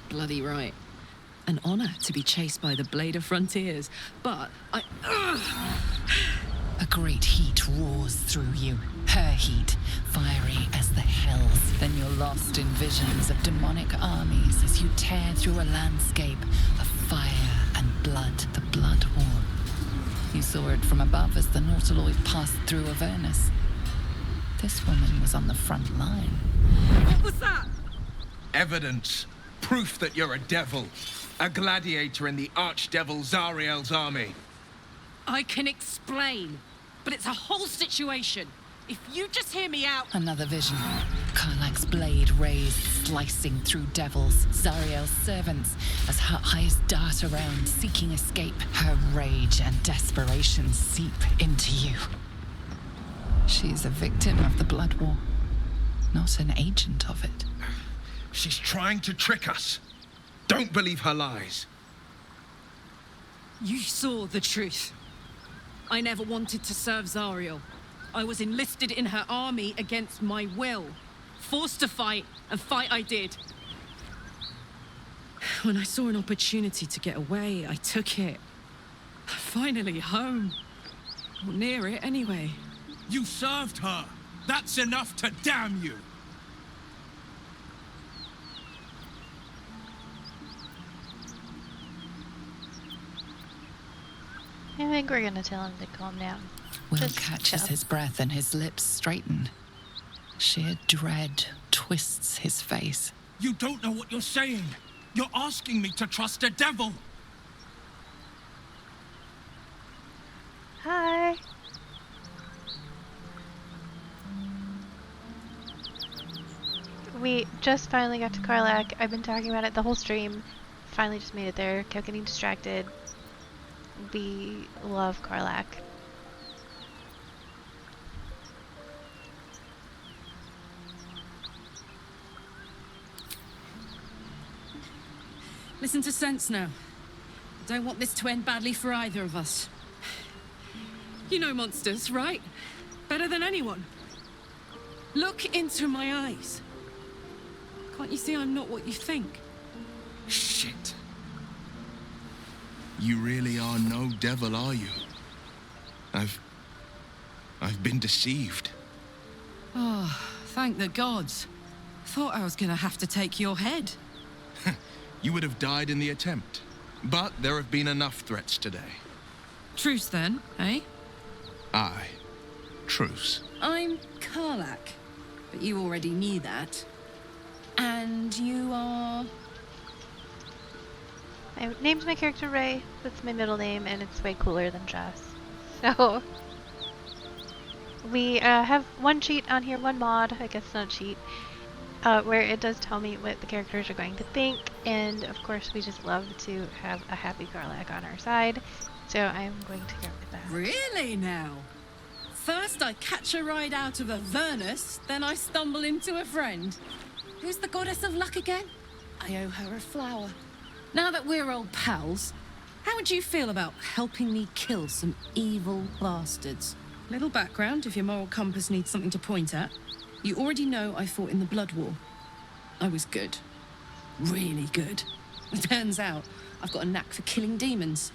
Bloody right. An honor to be chased by the Blade of Frontiers, but I... A great heat roars through you. Her heat, fiery as the hells. Then you're lost in visions of demonic armies as you tear through a landscape of fire and blood, the Blood War. You saw it from above as the Nautiloid passed through Avernus. This woman was on the front line. What was that? Evidence. Proof that you're a devil. A gladiator in the archdevil Zariel's army. I can explain, but it's a whole situation. If you just hear me out... Another vision. Karlach's blade raised, slicing through devils, Zariel's servants, as her eyes dart around, seeking escape. Her rage and desperation seep into you. She's a victim of the Blood War, not an agent of it. She's trying to trick us. Don't believe her lies. You saw the truth. I never wanted to serve Zariel. I was enlisted in her army against my will. Forced to fight, and fight I did. When I saw an opportunity to get away, I took it. Finally home. Or near it, anyway. You served her. That's enough to damn you. I think we're gonna tell him to calm down. Will Just catches chill. his breath and his lips straighten. Sheer dread twists his face. You don't know what you're saying. You're asking me to trust a devil. Hi. We just finally got to Karlach. I've been talking about it the whole stream. Finally just made it there. Kept getting distracted. We love Karlach. Listen to sense now. I don't want this to end badly for either of us. You know monsters, right? Better than anyone. Look into my eyes. Can't you see I'm not what you think? Shit. You really are no devil, are you? I've been deceived. Oh, thank the gods. Thought I was gonna have to take your head. You would have died in the attempt. But there have been enough threats today. Truce then, eh? Aye. truce. I'm Karlach, but you already knew that. And you are... I named my character Ray. That's my middle name, and it's way cooler than Jess. So, we have one cheat on here, one mod, I guess not a cheat, where it does tell me what the characters are going to think, and of course we just love to have a happy Karlach on our side, so I'm going to go with that. Really now? First I catch a ride out of Avernus, then I stumble into a friend. Who's the goddess of luck again? I owe her a flower. Now that we're old pals, how would you feel about helping me kill some evil bastards? Little background if your moral compass needs something to point at. You already know I fought in the Blood War. I was good. Really good. It turns out I've got a knack for killing demons.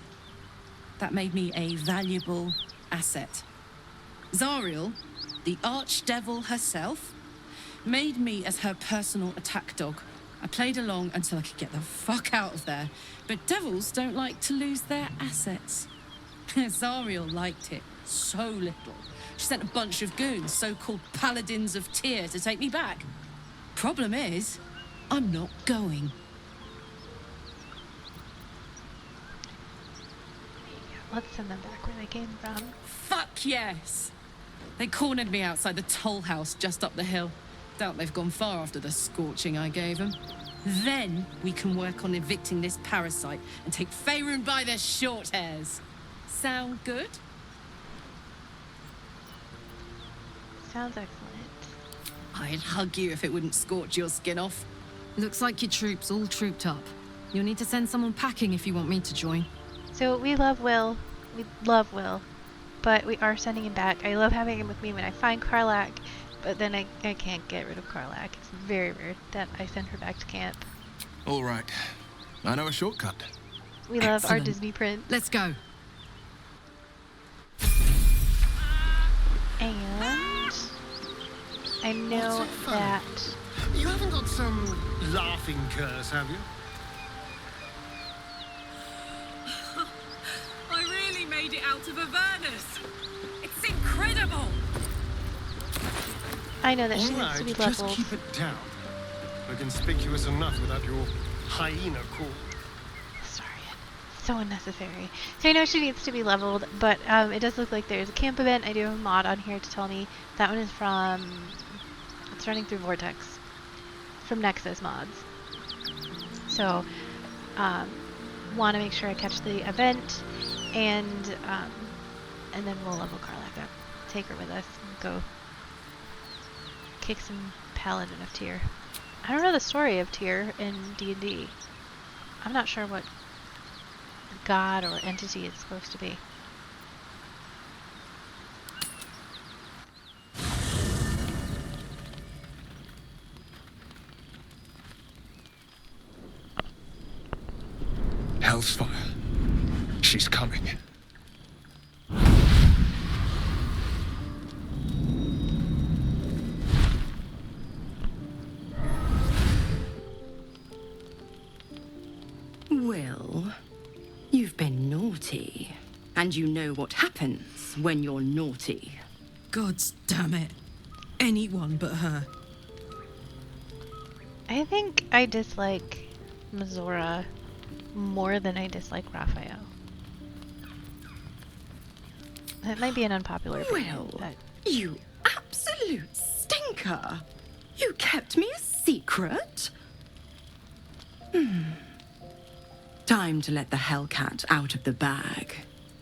That made me a valuable asset. Zariel, the archdevil herself, made me as her personal attack dog. I played along until I could get the fuck out of there. But devils don't like to lose their assets. Zariel liked it so little. She sent a bunch of goons, so-called paladins of Tyr, to take me back. Problem is, I'm not going. Let's send them back where they came from. Fuck yes! They cornered me outside the toll house just up the hill. Doubt they've gone far after the scorching I gave them. Then we can work on evicting this parasite and take Faerun by the short hairs. Sound good? Sounds excellent. I'd hug you if it wouldn't scorch your skin off. Looks like your troops all trooped up. You'll need to send someone packing if you want me to join. So we love Will. We love Will. But we are sending him back. I love having him with me when I find Karlach. But then I can't get rid of Karlach. It's very rare that I send her back to camp. All right. I know a shortcut. We love our Excellent. Disney print. Let's go. And I know that... You haven't got some laughing curse, have you? I really made it out of Avernus. It's incredible. I know that she All needs to be right, leveled. just keep it down. We're conspicuous enough without your hyena call. Sorry, so unnecessary. So I know she needs to be leveled, but it does look like there's a camp event. I do have a mod on here to tell me that one is from... It's running through Vortex. From Nexus mods. So, want to make sure I catch the event, and then we'll level Karlach up. Take her with us and go kick some paladin of Tyr. I don't know the story of Tyr in D&D. I'm not sure what god or entity it's supposed to be. Hellsfire. She's coming. Will, you've been naughty. And you know what happens when you're naughty. Gods damn it. Anyone but her. I think I dislike Mizora more than I dislike Raphael. That might be an unpopular opinion, Will, but... you absolute stinker. You kept me a secret? Time to let the Hellcat out of the bag.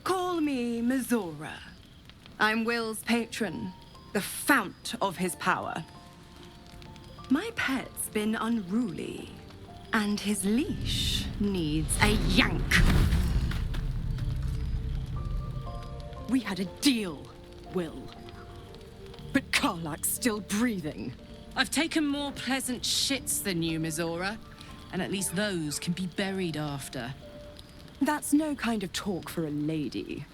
Call me Mizora. I'm Will's patron, the fount of his power. My pet's been unruly, and his leash needs a yank. We had a deal, Will. But Karlach's still breathing. I've taken more pleasant shits than you, Mizora. And at least those can be buried after. That's no kind of talk for a lady.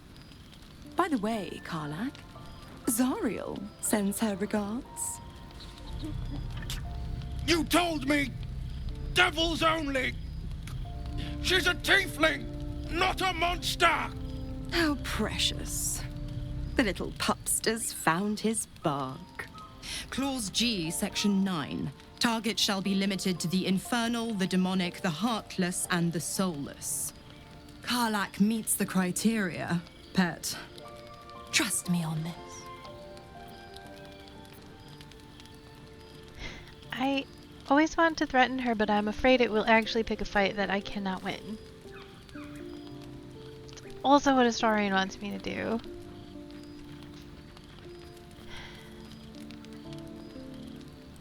By the way, Karlach, Zariel sends her regards. You told me devils only. She's a tiefling, not a monster. How precious. The little pupster's found his bark. Clause G, Section 9. Target shall be limited to the infernal, the demonic, the heartless, and the soulless. Karlach meets the criteria, pet. Trust me on this. I always want to threaten her, but I'm afraid it will actually pick a fight that I cannot win. It's also what Astarion wants me to do.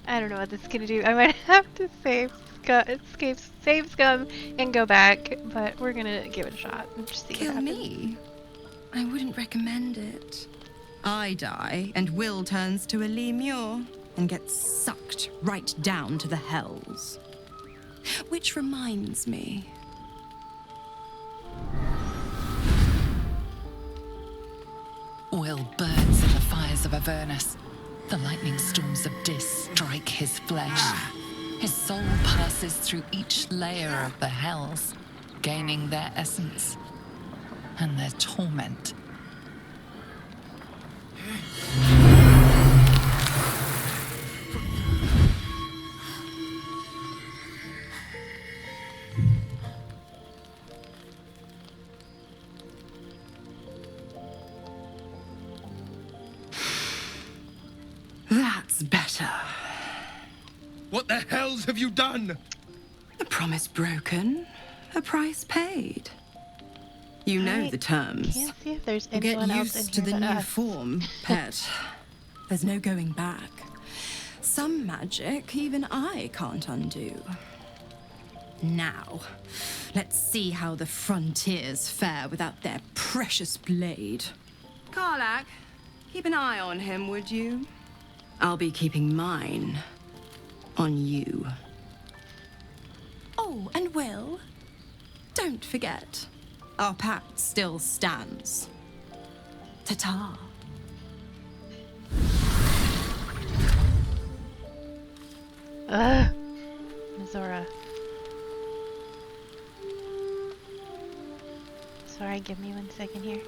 I don't know what this is gonna do. I might have to save Scum and go back, but we're gonna give it a shot and just see what happens. Kill me? I wouldn't recommend it. I die, and Will turns to a Lemure and gets sucked right down to the hells. Which reminds me. Will burns in the fires of Avernus. The lightning storms of Dis strike his flesh. His soul passes through each layer of the hells, gaining their essence and their torment. That's better. What the hells have you done? A promise broken, a price paid. You know the terms. Can't see if there's Get anyone else in used to here the but new us. form, pet. There's no going back. Some magic even I can't undo. Now, let's see how the frontiers fare without their precious blade. Karlach, keep an eye on him, would you? I'll be keeping mine on you. Oh, and Will, don't forget, our pact still stands. Ta-ta. Ugh. Mizora. Sorry, give me 1 second here.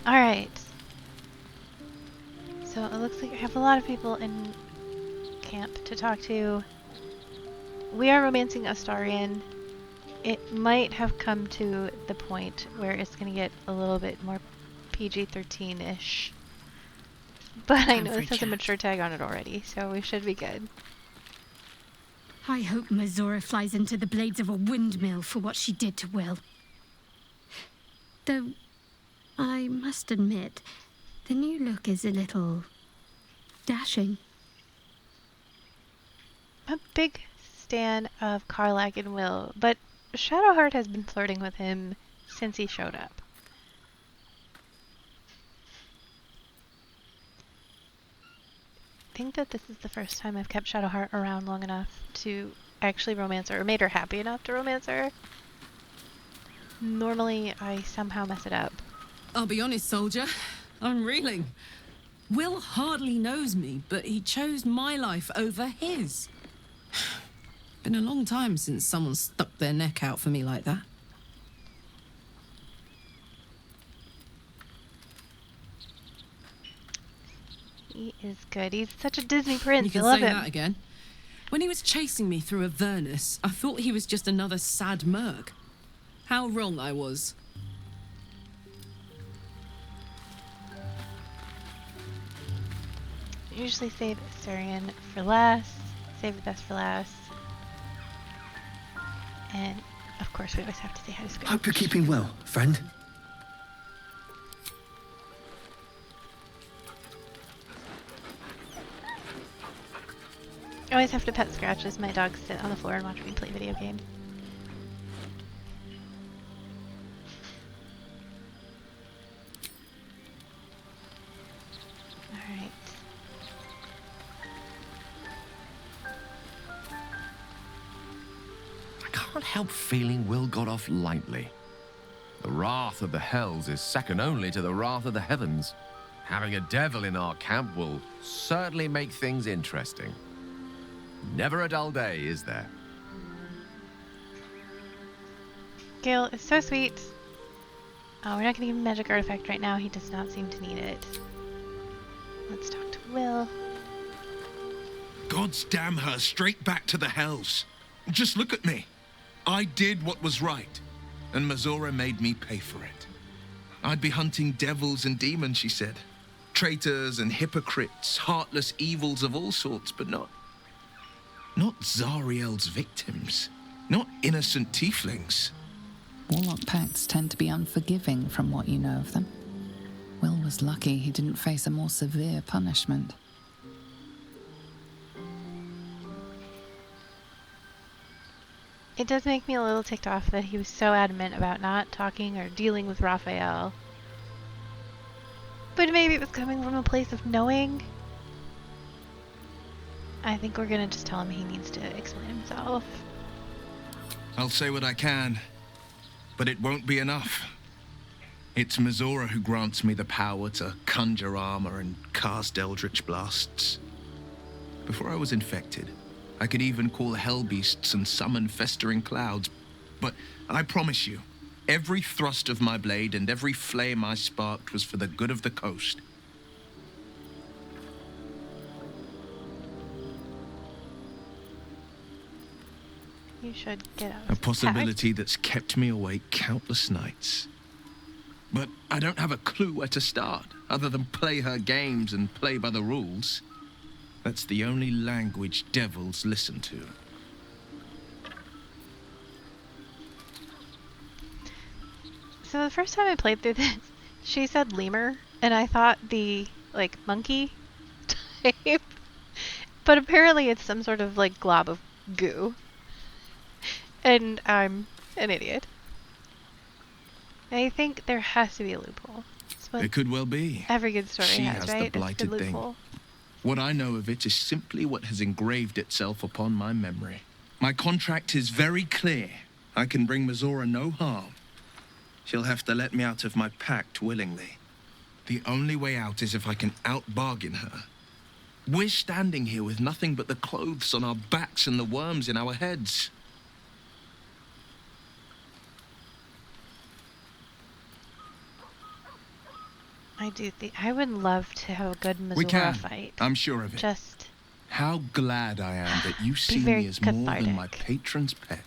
Alright. So it looks like I have a lot of people in camp to talk to. We are romancing Astarion. It might have come to the point where it's going to get a little bit more PG-13-ish. But I know this has a mature tag on it already, so we should be good. I hope Mizora flies into the blades of a windmill for what she did to Will. Though, I must admit, the new look is a little dashing. I'm a big stan of Karlach and Will, but Shadowheart has been flirting with him since he showed up. I think that this is the first time I've kept Shadowheart around long enough to actually romance her, or made her happy enough to romance her. Normally, I somehow mess it up. I'll be honest, soldier. I'm reeling. Will hardly knows me, but he chose my life over his. Been a long time since someone stuck their neck out for me like that. He is good. He's such a Disney prince. You can I love say him. that again. When he was chasing me through Avernus, I thought he was just another sad merc. How wrong I was. Usually save Astarion for last. Save the best for last. And, of course, we always have to say hi to Squid. Hope you're keeping well, friend. I always have to pet Scratch as my dogs sit on the floor and watch me play video game. Alright. I can't help feeling Will got off lightly. The wrath of the hells is second only to the wrath of the heavens. Having a devil in our camp will certainly make things interesting. Never a dull day, is there? Gale is so sweet. Oh, we're not going to give him magic artifact right now. He does not seem to need it. Let's talk to Will. God's damn her, straight back to the hells. Just look at me. I did what was right, and Mazora made me pay for it. I'd be hunting devils and demons, she said. Traitors and hypocrites, heartless evils of all sorts, but not Zariel's victims. Not innocent tieflings. Warlock pacts tend to be unforgiving from what you know of them. Will was lucky he didn't face a more severe punishment. It does make me a little ticked off that he was so adamant about not talking or dealing with Raphael. But maybe it was coming from a place of knowing. I think we're gonna just tell him he needs to explain himself. I'll say what I can, but it won't be enough. It's Mazora who grants me the power to conjure armor and cast eldritch blasts. Before I was infected, I could even call hell beasts and summon festering clouds. But I promise you, every thrust of my blade and every flame I sparked was for the good of the coast. You should get out. A possibility that's kept me awake countless nights. But I don't have a clue where to start, other than play her games and play by the rules. That's the only language devils listen to. So the first time I played through this, she said lemur, and I thought the, like, monkey type. But apparently it's some sort of, like, glob of goo. And I'm an idiot. I think there has to be a loophole. It could well be. Every good story She has, has right? the blighted It's a good thing. loophole. What I know of it is simply what has engraved itself upon my memory. My contract is very clear. I can bring Mazora no harm. She'll have to let me out of my pact willingly. The only way out is if I can out-bargain her. We're standing here with nothing but the clothes on our backs and the worms in our heads. I would love to have a good We Mazora can. fight. I'm sure of it. Just How glad I am that you see very me as more than cathartic. my patron's pet.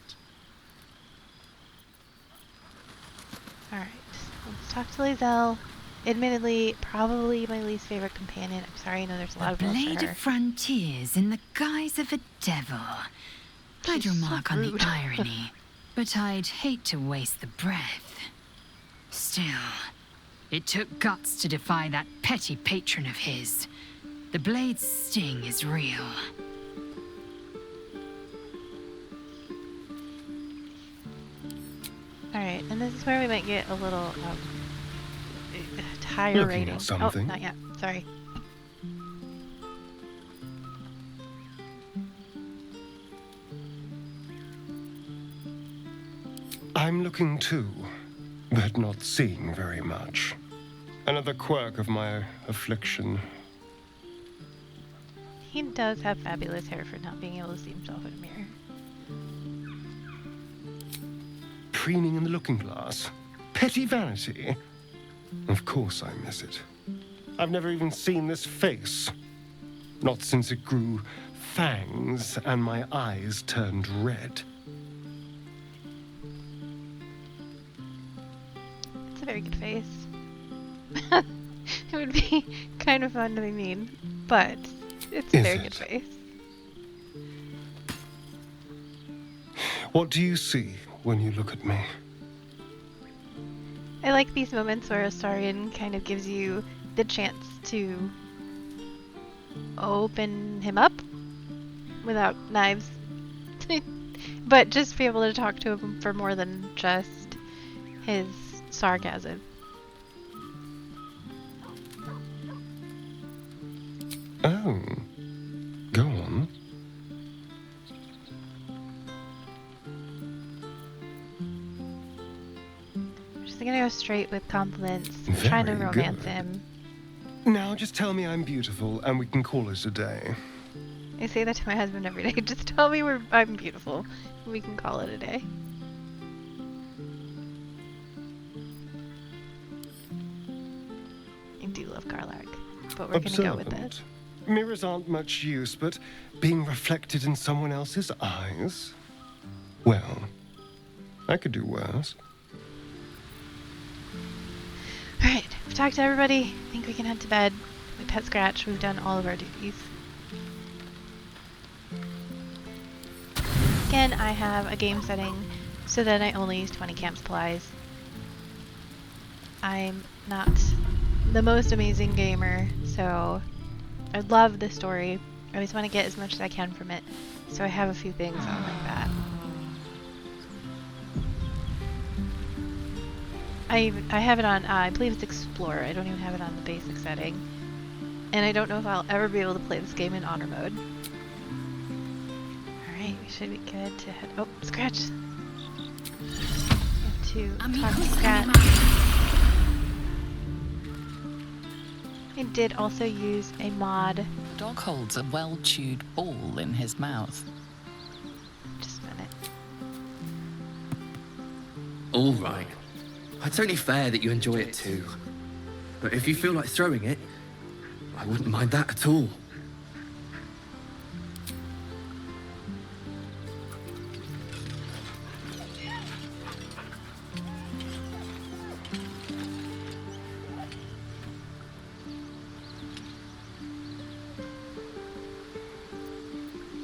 Alright, let's talk to Lae'zel. Admittedly, probably my least favorite companion. I'm sorry, I know there's a lot of love Blade for her. of Frontiers in the guise of a devil. I'd remark on the rude. irony, but I'd hate to waste the breath. Still, it took guts to defy that petty patron of his. The blade's sting is real. Alright, and this is where we might get a little higher Looking rating. at something. Oh, not yet. Sorry. I'm looking too, but not seeing very much. Another quirk of my affliction. He does have fabulous hair for not being able to see himself in a mirror. Preening in the looking glass. Petty vanity. Of course I miss it. I've never even seen this face. Not since it grew fangs and my eyes turned red. It's a very good face. It would be kind of fun to be mean, but it's a Is very it? good face. What do you see when you look at me? I like these moments where Astarion kind of gives you the chance to open him up without knives. But just be able to talk to him for more than just his sarcasm. Oh. Go on. I'm just gonna go straight with compliments. I'm Very trying to romance good. him. Now just tell me I'm beautiful and we can call it a day. I say that to my husband every day. Just tell me I'm beautiful. We can call it a day. I do love Karlach, but we're gonna go with it. Mirrors aren't much use, but being reflected in someone else's eyes? Well, I could do worse. Alright, we've talked to everybody. I think we can head to bed. We pet Scratch. We've done all of our duties. Again, I have a game setting so that I only use 20 camp supplies. I'm not the most amazing gamer, so I love the story. I always want to get as much as I can from it, so I have a few things on like that. I have it on, I believe it's Explorer. I don't even have it on the basic setting. And I don't know if I'll ever be able to play this game in honor mode. Alright, we should be good to head. Oh, Scratch! We have to talk to Scratch. I did also use a mod. Dog holds a well-chewed ball in his mouth. Just a minute. All right. It's only fair that you enjoy it too. But if you feel like throwing it, I wouldn't mind that at all.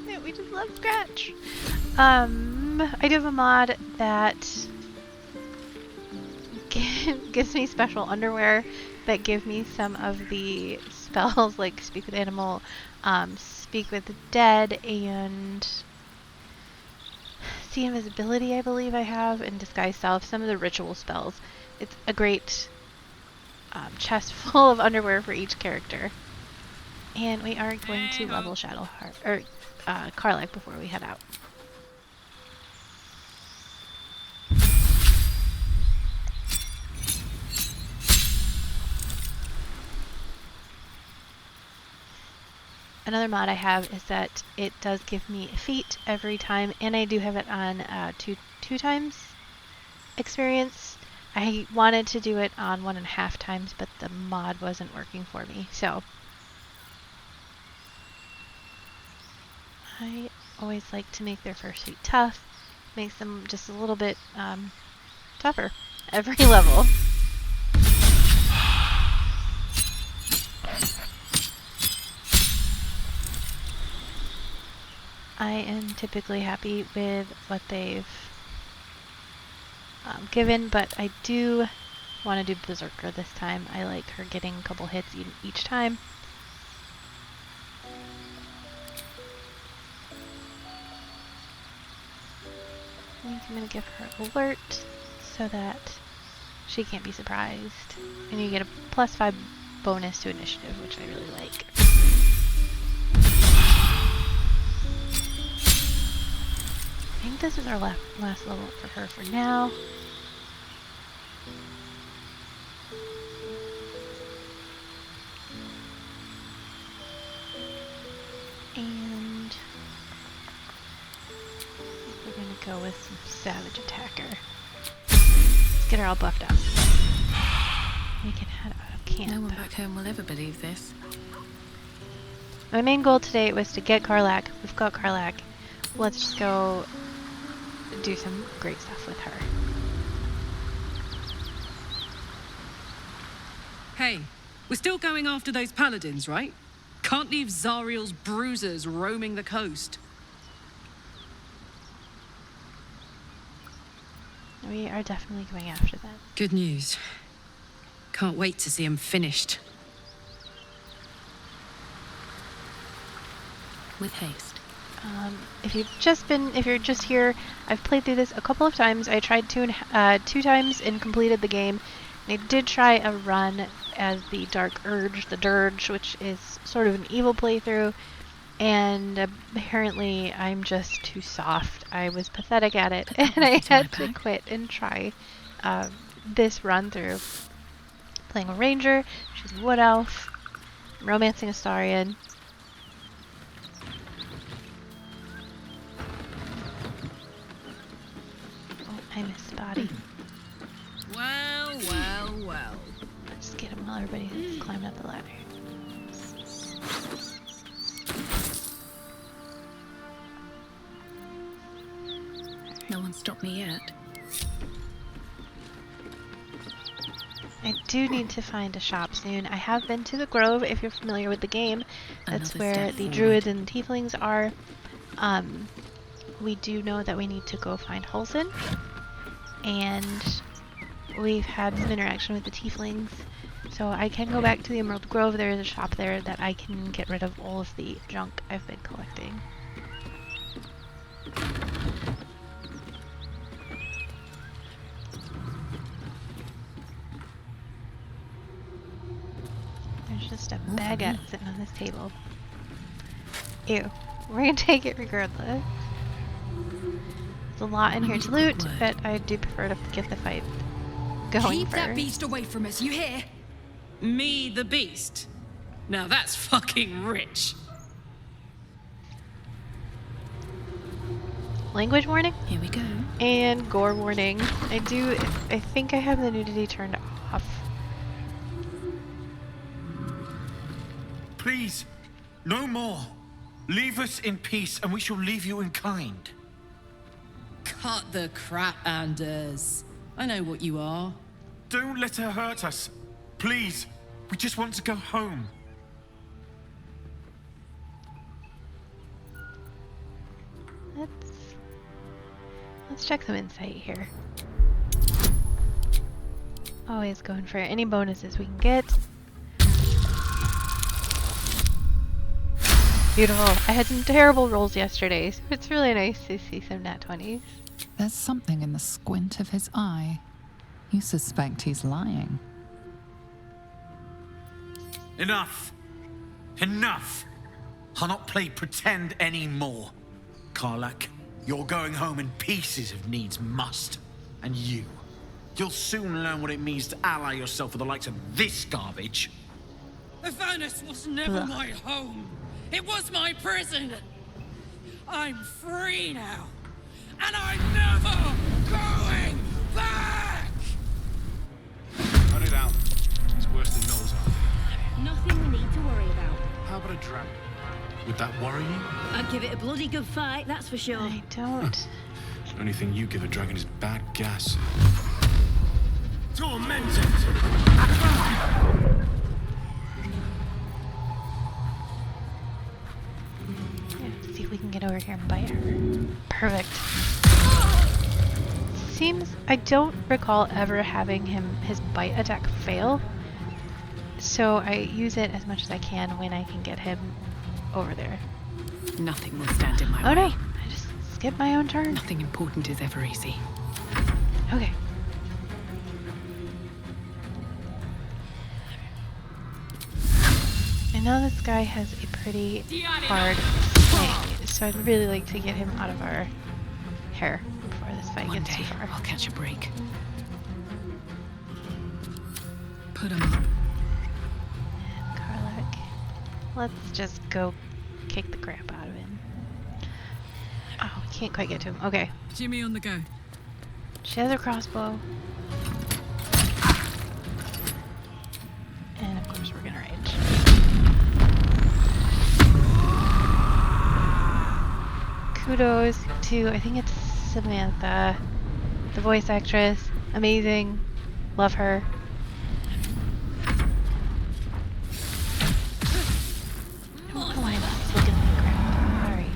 Yeah, we just love Scratch. I do have a mod that gives me special underwear that give me some of the spells like Speak with Animal, Speak with the Dead, and See Invisibility, I believe I have, and Disguise Self, some of the ritual spells. It's a great chest full of underwear for each character. And we are going to level Shadowheart, or Karlach before we head out. Another mod I have is that it does give me a feat every time, and I do have it on two times experience. I wanted to do it on 1.5 times, but the mod wasn't working for me, so I always like to make their first feat tough, makes them just a little bit tougher every level. I am typically happy with what they've given, but I do want to do Berserker this time. I like her getting a couple hits each time. I think I'm going to give her Alert so that she can't be surprised. And you get a +5 bonus to initiative, which I really like. I think this is our last level up for her for now. And we're going to go with some Savage Attacker. Let's get her all buffed up. We can head out of camp. No one back home will ever believe this. My main goal today was to get Karlach. We've got Karlach. Let's just go do some great stuff with her. Hey, we're still going after those paladins, right? Can't leave Zariel's bruisers roaming the coast. We are definitely going after them. Good news. Can't wait to see them finished. With haste. If you're just here, I've played through this a couple of times. I tried two times and completed the game. And I did try a run as the Dark Urge, the Dirge, which is sort of an evil playthrough. And apparently I'm just too soft. I was pathetic at it, and I had to quit and try this run through. Playing a ranger, she's a wood elf. romancing Astarion. Oh, I missed Body. Well, well, well. Just get him while everybody's climbing up the ladder. No one stopped me yet. I do need to find a shop soon. I have been to the Grove, if you're familiar with the game. That's where the druids and tieflings are. We do know that we need to go find Halsin. And we've had some interaction with the tieflings. So I can go back to the Emerald Grove. There is a shop there that I can get rid of all of the junk I've been collecting. There's just a baguette sitting on this table. Ew. We're gonna take it regardless. There's a lot in here to loot, but I do prefer to get the fight going Keep first. that beast away from us, you hear? Me, the beast? Now that's fucking rich. Language warning? Here we go. And gore warning. I think I have the nudity turned off. Please, no more. Leave us in peace and we shall leave you in kind. Cut the crap, Anders. I know what you are. Don't let her hurt us. Please, we just want to go home. Let's check some insight here. Always going for any bonuses we can get. Beautiful. I had some terrible rolls yesterday, so it's really nice to see some nat 20s. There's something in the squint of his eye. You suspect he's lying. Enough. Enough. I'll not play pretend anymore. Karlach, you're going home in pieces if needs must. And you'll soon learn what it means to ally yourself with the likes of this garbage. The furnace was never my home. It was my prison. I'm free now. And I'm never going back! Cut it out. It's worse than those out there. Nothing we need to worry about. How about a dragon? Would that worry you? I'd give it a bloody good fight, that's for sure. I don't. The only thing you give a dragon is bad gas. Tormented! Let's see if we can get over here and bite her. Perfect. Seems I don't recall ever having his bite attack fail. So I use it as much as I can when I can get him over there. Nothing will stand in my way. Oh no! I just skipped my own turn. Nothing important is ever easy. Okay. I know this guy has a pretty hard swing, so I'd really like to get him out of our hair before this fight gets too far. I'll catch a break. Put him up. And Karlach. Let's just go kick the crap out of him. Oh, we can't quite get to him. Okay. Jimmy on the go. She has her crossbow. And of course we're gonna rage. Kudos to, I think it's Samantha, the voice actress. Amazing. Love her. I don't know why I'm looking at the ground. Sorry.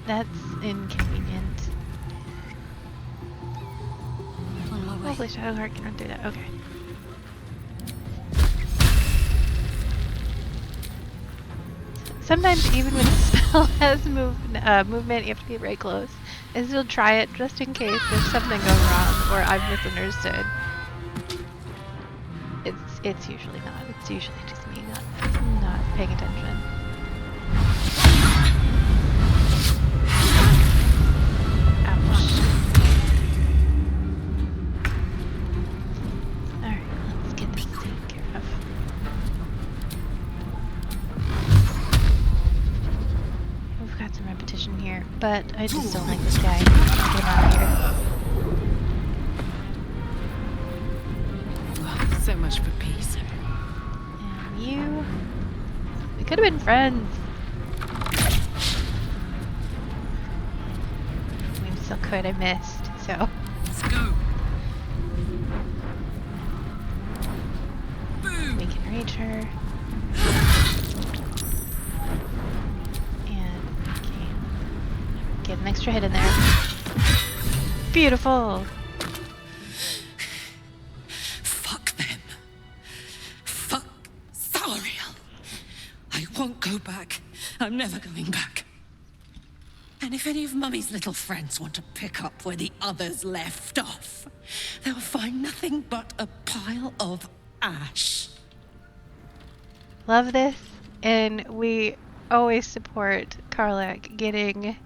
That's inconvenient. Hopefully Shadowheart can run through that. Okay. Sometimes even when a spell has movement, you have to get very close. I still try it just in case there's something going wrong or I've misunderstood. It's usually not. It's usually just me not paying attention. Ouch. but I just don't like this guy. Get him out of here. So much for peace. And you... We could have been friends. We still could. I missed, so... Let's go. We can reach her. And we can get an extra hit in there. Beautiful! Fuck them. Fuck Zariel. I won't go back. I'm never going back. And if any of Mummy's little friends want to pick up where the others left off, they'll find nothing but a pile of ash. Love this, and we always support Karlach getting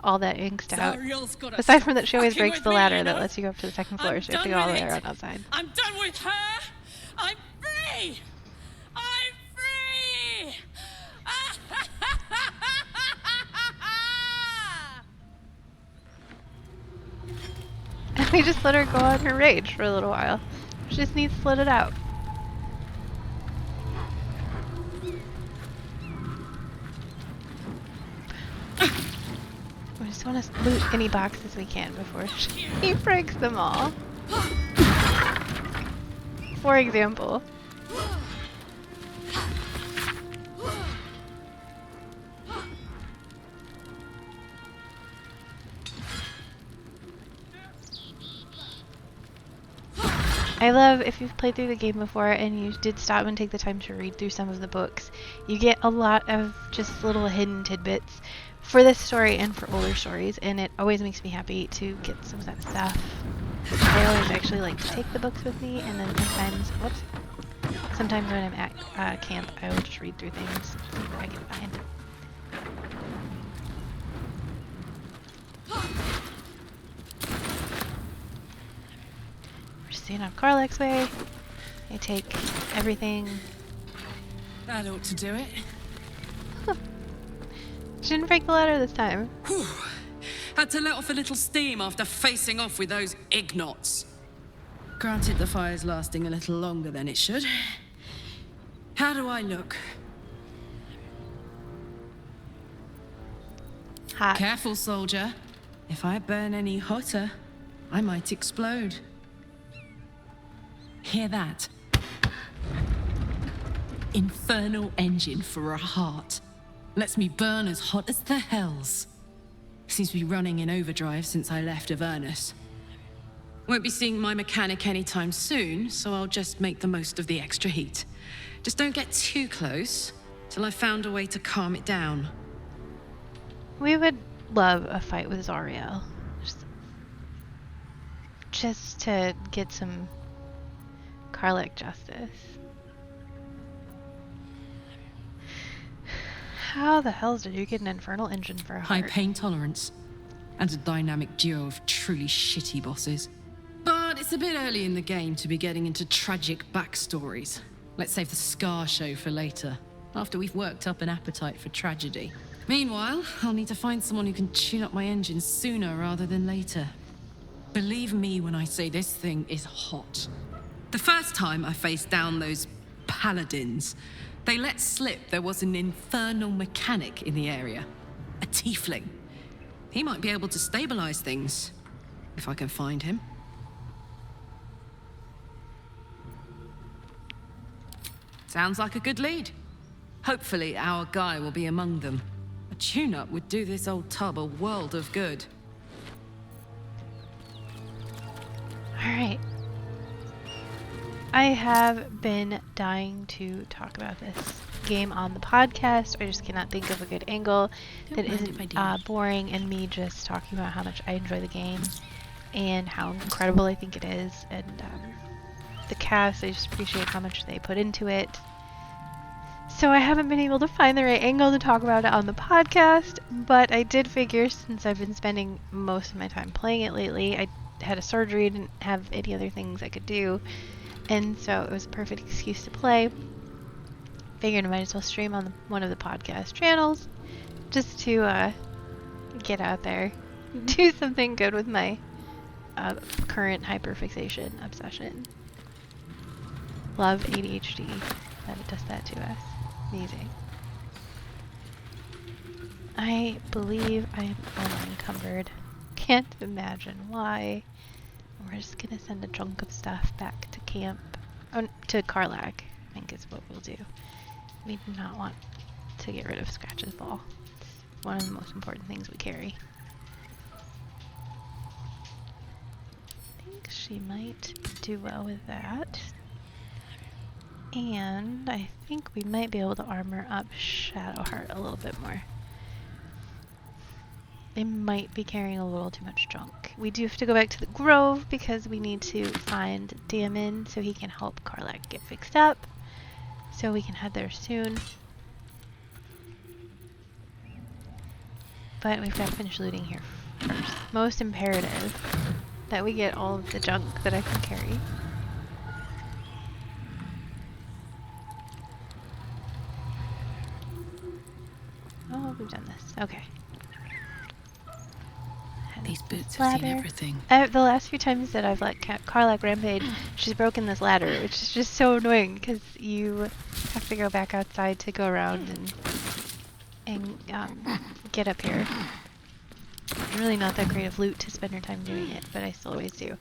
all that angst out. Zariel's got Aside us from that, she always fucking breaks with the me, ladder you that know? lets you go up to the second floor, I'm so you have to done go all the with way it. around outside. I'm done with her. I'm free. I'm free. And we just let her go on her rage for a little while. She just needs to let it out. We just want to loot any boxes we can before he breaks them all. For example. I love, if you've played through the game before and you did stop and take the time to read through some of the books, you get a lot of just little hidden tidbits for this story and for older stories, and it always makes me happy to get some of that stuff. I always actually like to take the books with me, and then sometimes when I'm at camp, I will just read through things, see what I can find. Staying on Karlach's way. I take everything. That ought to do it. She didn't break the ladder this time. Whew. Had to let off a little steam after facing off with those ignots. Granted, the fire's lasting a little longer than it should. How do I look? Hot. Careful, soldier. If I burn any hotter, I might explode. Hear that? Infernal engine for a heart. Lets me burn as hot as the hells. Seems to be running in overdrive since I left Avernus. Won't be seeing my mechanic anytime soon, so I'll just make the most of the extra heat. Just don't get too close till I've found a way to calm it down. We would love a fight with Zariel. Just to get some Karlach justice. How the hells did you get an infernal engine for a High heart? pain tolerance, and a dynamic duo of truly shitty bosses. But it's a bit early in the game to be getting into tragic backstories. Let's save the Scar show for later, after we've worked up an appetite for tragedy. Meanwhile, I'll need to find someone who can tune up my engine sooner rather than later. Believe me when I say this thing is hot. The first time I faced down those paladins, they let slip there was an infernal mechanic in the area. A tiefling. He might be able to stabilize things, if I can find him. Sounds like a good lead. Hopefully our guy will be among them. A tune-up would do this old tub a world of good. Alright. I have been dying to talk about this game on the podcast. I just cannot think of a good angle that isn't boring and me just talking about how much I enjoy the game and how incredible I think it is. And the cast, I just appreciate how much they put into it. So I haven't been able to find the right angle to talk about it on the podcast, but I did figure, since I've been spending most of my time playing it lately, I had a surgery, didn't have any other things I could do, and so it was a perfect excuse to play. Figured I might as well stream on one of the podcast channels, just to get out there, do something good with my current hyperfixation obsession. Love ADHD that it does that to us. Amazing. I believe I am unencumbered. Can't imagine why. We're just gonna send a chunk of stuff back to camp. Oh, to Karlach, I think is what we'll do. We do not want to get rid of Scratch's ball. It's one of the most important things we carry. I think she might do well with that. And I think we might be able to armor up Shadowheart a little bit more. They might be carrying a little too much junk. We do have to go back to the Grove because we need to find Damon so he can help Karlach get fixed up. So we can head there soon. But we've got to finish looting here first. Most imperative that we get all of the junk that I can carry. Oh, we've done this. Okay. These boots have seen everything. The last few times that I've let Karlach rampage, she's broken this ladder, which is just so annoying because you have to go back outside to go around and get up here. Really not that great of loot to spend your time doing it, but I still always do.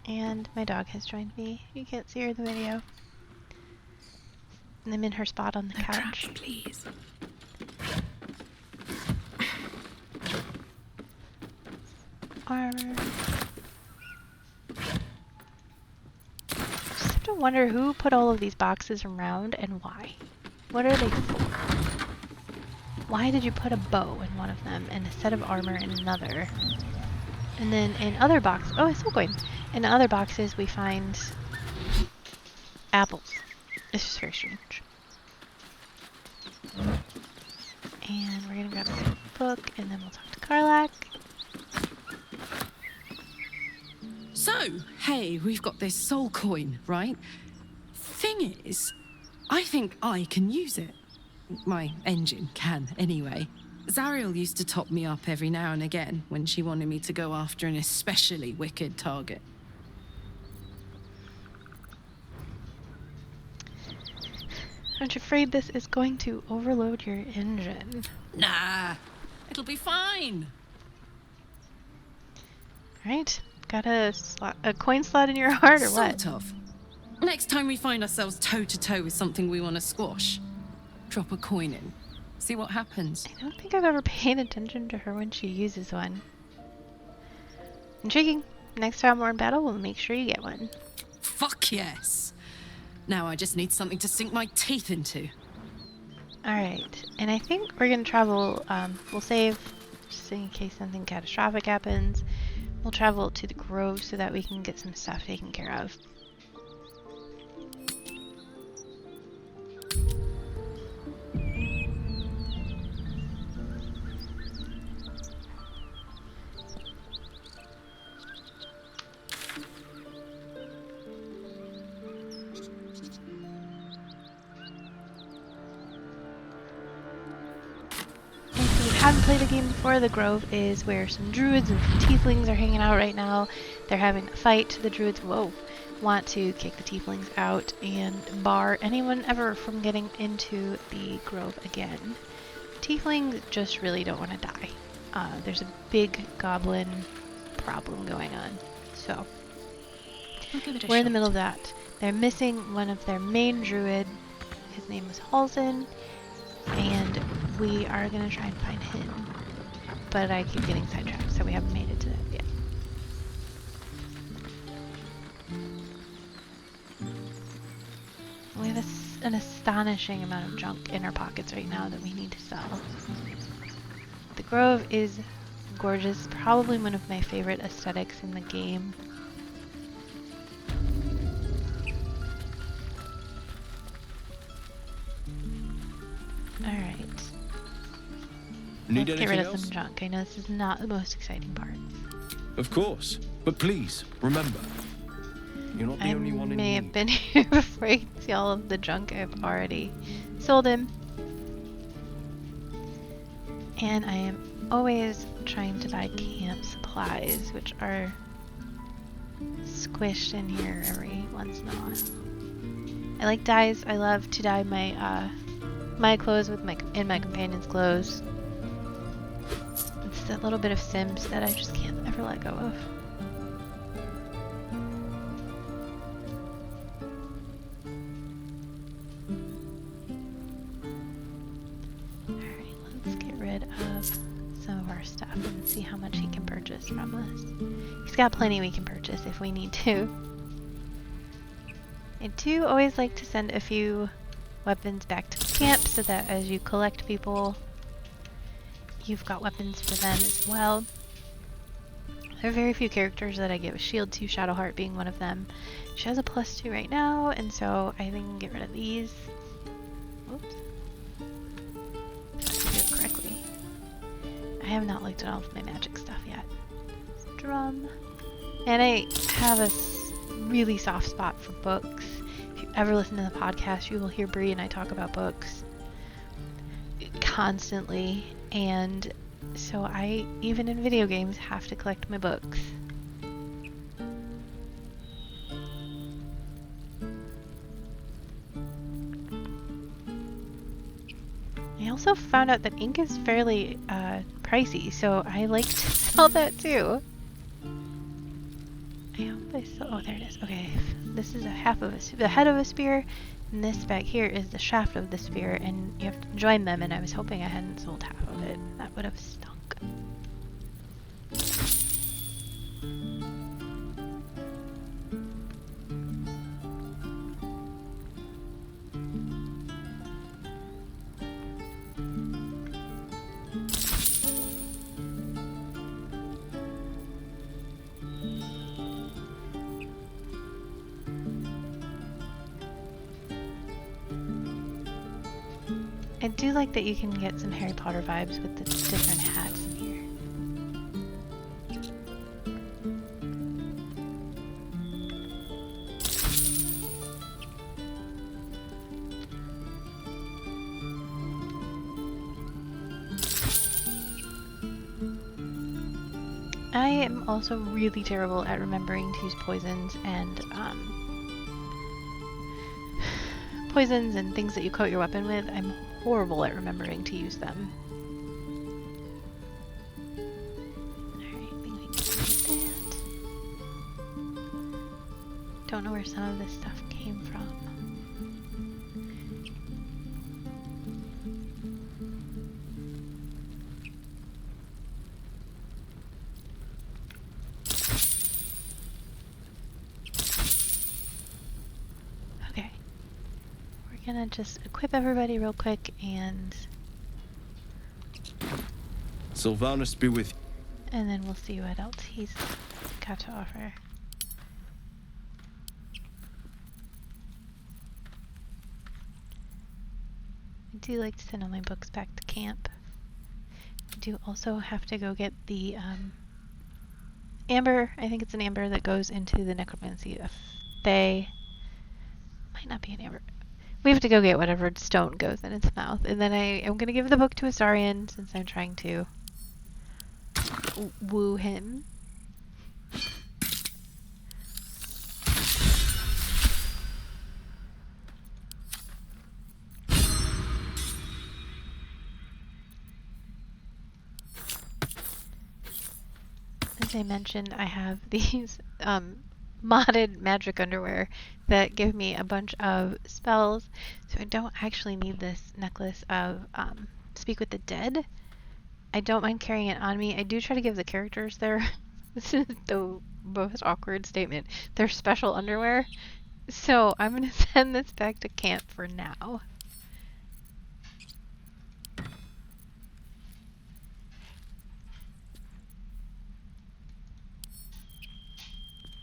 And my dog has joined me. You can't see her in the video. And I'm in her spot on the couch. Traps, please. Armor. Just have to wonder who put all of these boxes around and why. What are they for? Why did you put a bow in one of them and a set of armor in another? And then in other boxes, oh, it's still going. In other boxes we find apples. It's just very strange. And we're gonna grab a book and then we'll talk to Karlach. So, hey, we've got this soul coin, right? Thing is, I think I can use it. My engine can, anyway. Zariel used to top me up every now and again when she wanted me to go after an especially wicked target. Aren't you afraid this is going to overload your engine? Nah, it'll be fine. Right? Got a coin slot in your heart or what? Sort of. Next time we find ourselves toe-to-toe with something we want to squash, drop a coin in. See what happens. I don't think I've ever paid attention to her when she uses one. Intriguing. Next time we're in battle, we'll make sure you get one. Fuck yes. Now I just need something to sink my teeth into. Alright, and I think we're gonna travel, we'll save, just in case something catastrophic happens. We'll travel to the Grove so that we can get some stuff taken care of. Haven't played a game before, the Grove is where some druids and some tieflings are hanging out right now. They're having a fight. The druids, want to kick the tieflings out and bar anyone ever from getting into the Grove again. Tieflings just really don't want to die. There's a big goblin problem going on. So, we're in the middle of that. They're missing one of their main druid. His name was Halsin. And we are going to try and find him. But I keep getting sidetracked, so we haven't made it to that yet. We have an astonishing amount of junk in our pockets right now that we need to sell. The Grove is gorgeous, probably one of my favorite aesthetics in the game. Alright. Need Let's get rid anything of else? some junk. I know this is not the most exciting part. Of course. But please, remember, you're not the I only one in may have need. been here before you can see all of the junk I've already sold him. And I am always trying to buy camp supplies, which are squished in here every once in a while. I like dyes. I love to dye my my clothes with my companion's clothes. It's that little bit of Sims that I just can't ever let go of. Alright, let's get rid of some of our stuff and see how much he can purchase from us. He's got plenty we can purchase if we need to. I do always like to send a few weapons back to camp so that as you collect people, you've got weapons for them as well. There are very few characters that I give a shield to, Shadowheart being one of them. She has a +2 right now, and so I think I can get rid of these. Whoops. Do it correctly. I have not looked at all of my magic stuff yet. Drum. And I have a really soft spot for books. If you ever listen to the podcast, you will hear Bree and I talk about books constantly, and so I, even in video games, have to collect my books. I also found out that ink is fairly pricey, so I like to sell that too. I hope I still, oh there it is. Okay, this is a half of the head of a spear, and this back here is the shaft of the spear, and you have to join them, and I was hoping I hadn't sold half of it. That would have stunk. I do like that you can get some Harry Potter vibes with the different hats in here. I am also really terrible at remembering to use poisons and things that you coat your weapon with. I'm horrible at remembering to use them. Alright, I think we can do that. Don't know where some of this stuff came from. Okay. We're gonna just equip everybody real quick and Sylvanus be with you. and then we'll see what else he's got to offer. I do like to send all my books back to camp. I do also have to go get the amber. I think it's an amber that goes into the necromancy of Fae. Might not be an amber. We have to go get whatever stone goes in its mouth. And then I am going to give the book to Astarion since I'm trying to woo him. As I mentioned, I have these modded magic underwear that give me a bunch of spells, so I don't actually need this necklace of Speak with the Dead. I don't mind carrying it on me. I do try to give the characters their this is the most awkward statement, their special underwear, so I'm going to send this back to camp for now.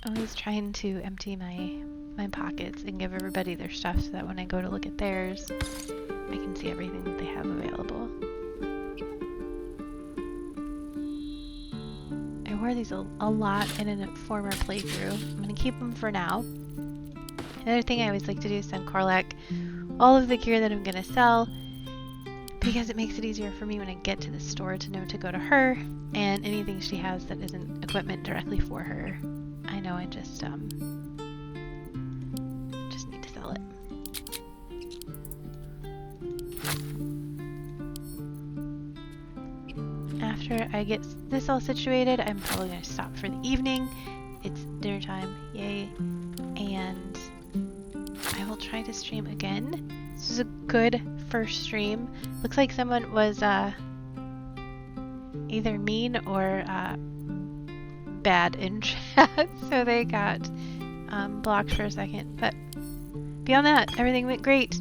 Always trying to empty my pockets and give everybody their stuff so that when I go to look at theirs, I can see everything that they have available. I wore these a lot in a former playthrough. I'm going to keep them for now. Another thing I always like to do is send Karlach all of the gear that I'm going to sell, because it makes it easier for me when I get to the store to know to go to her, and anything she has that isn't equipment directly for her, I know I just need to sell it. After I get this all situated, I'm probably going to stop for the evening. It's dinner time, yay, and I will try to stream again. This is a good first stream. Looks like someone was either mean or bad in chat, so they got blocked for a second. But beyond that, everything went great,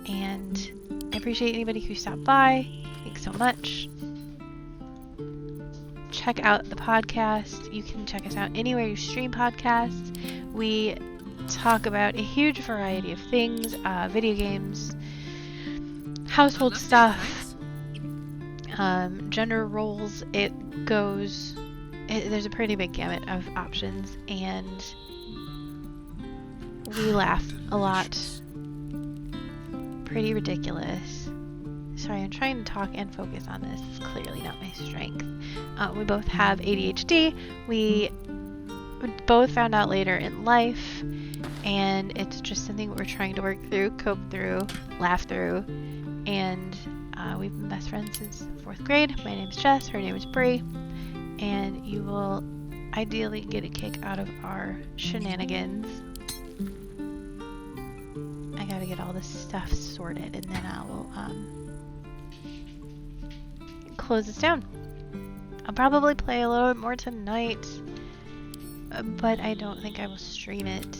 and I appreciate anybody who stopped by. Thanks so much. Check out the podcast. You can check us out anywhere you stream podcasts. We talk about a huge variety of things, video games, household stuff, gender roles. There's a pretty big gamut of options, and we laugh a lot. Pretty ridiculous. Sorry, I'm trying to talk and focus on this. It's clearly not my strength. We both have ADHD. We both found out later in life, and it's just something we're trying to work through, cope through, laugh through, and we've been best friends since 4th grade. My name's Jess, her name is Bree, and you will ideally get a kick out of our shenanigans. I gotta get all this stuff sorted, and then I will close this down. I'll probably play a little bit more tonight, but I don't think I will stream it.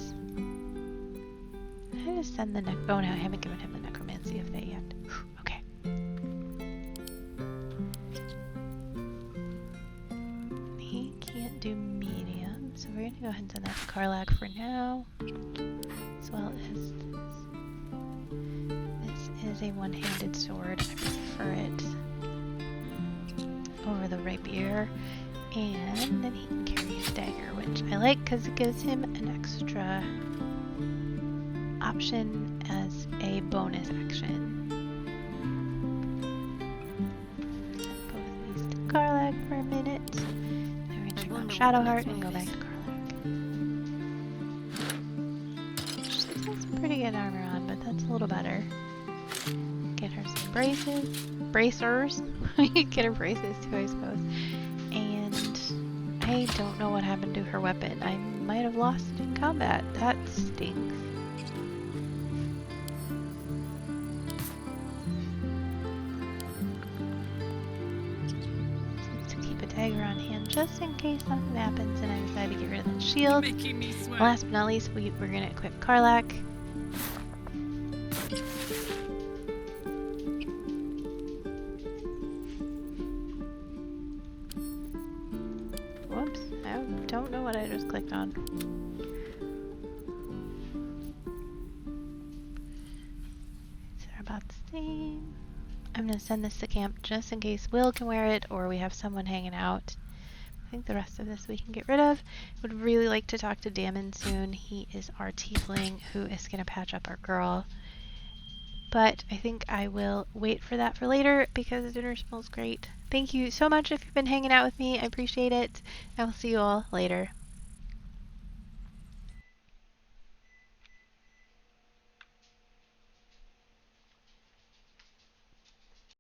Did I just send the oh no, I haven't given him the necromancy of Fate yet. Okay. He can't do medium, so we're gonna go ahead and send that to Karlach for now. As well as this is a one-handed sword. I prefer it over the rapier, and then he can carry his dagger, which I like because it gives him an extra option as a bonus action. Send both of these to Karlach for a minute. Then we're going to check out Shadowheart and go back to Karlach. She has some pretty good armor on, but that's a little better. Get her some bracers. We could get her braces too, I suppose. And I don't know what happened to her weapon. I might have lost it in combat. That stinks. To keep a dagger on hand just in case something happens and I decide to get rid of that shield. Last but not least, we're going to equip Karlach. Whoops, I don't know what I just clicked on. They're about the same. I'm going to send this to camp just in case Will can wear it or we have someone hanging out. I think the rest of this we can get rid of. Would really like to talk to Damon soon. He is our tiefling who is going to patch up our girl. But I think I will wait for that for later because dinner smells great. Thank you so much if you've been hanging out with me. I appreciate it. I will see you all later.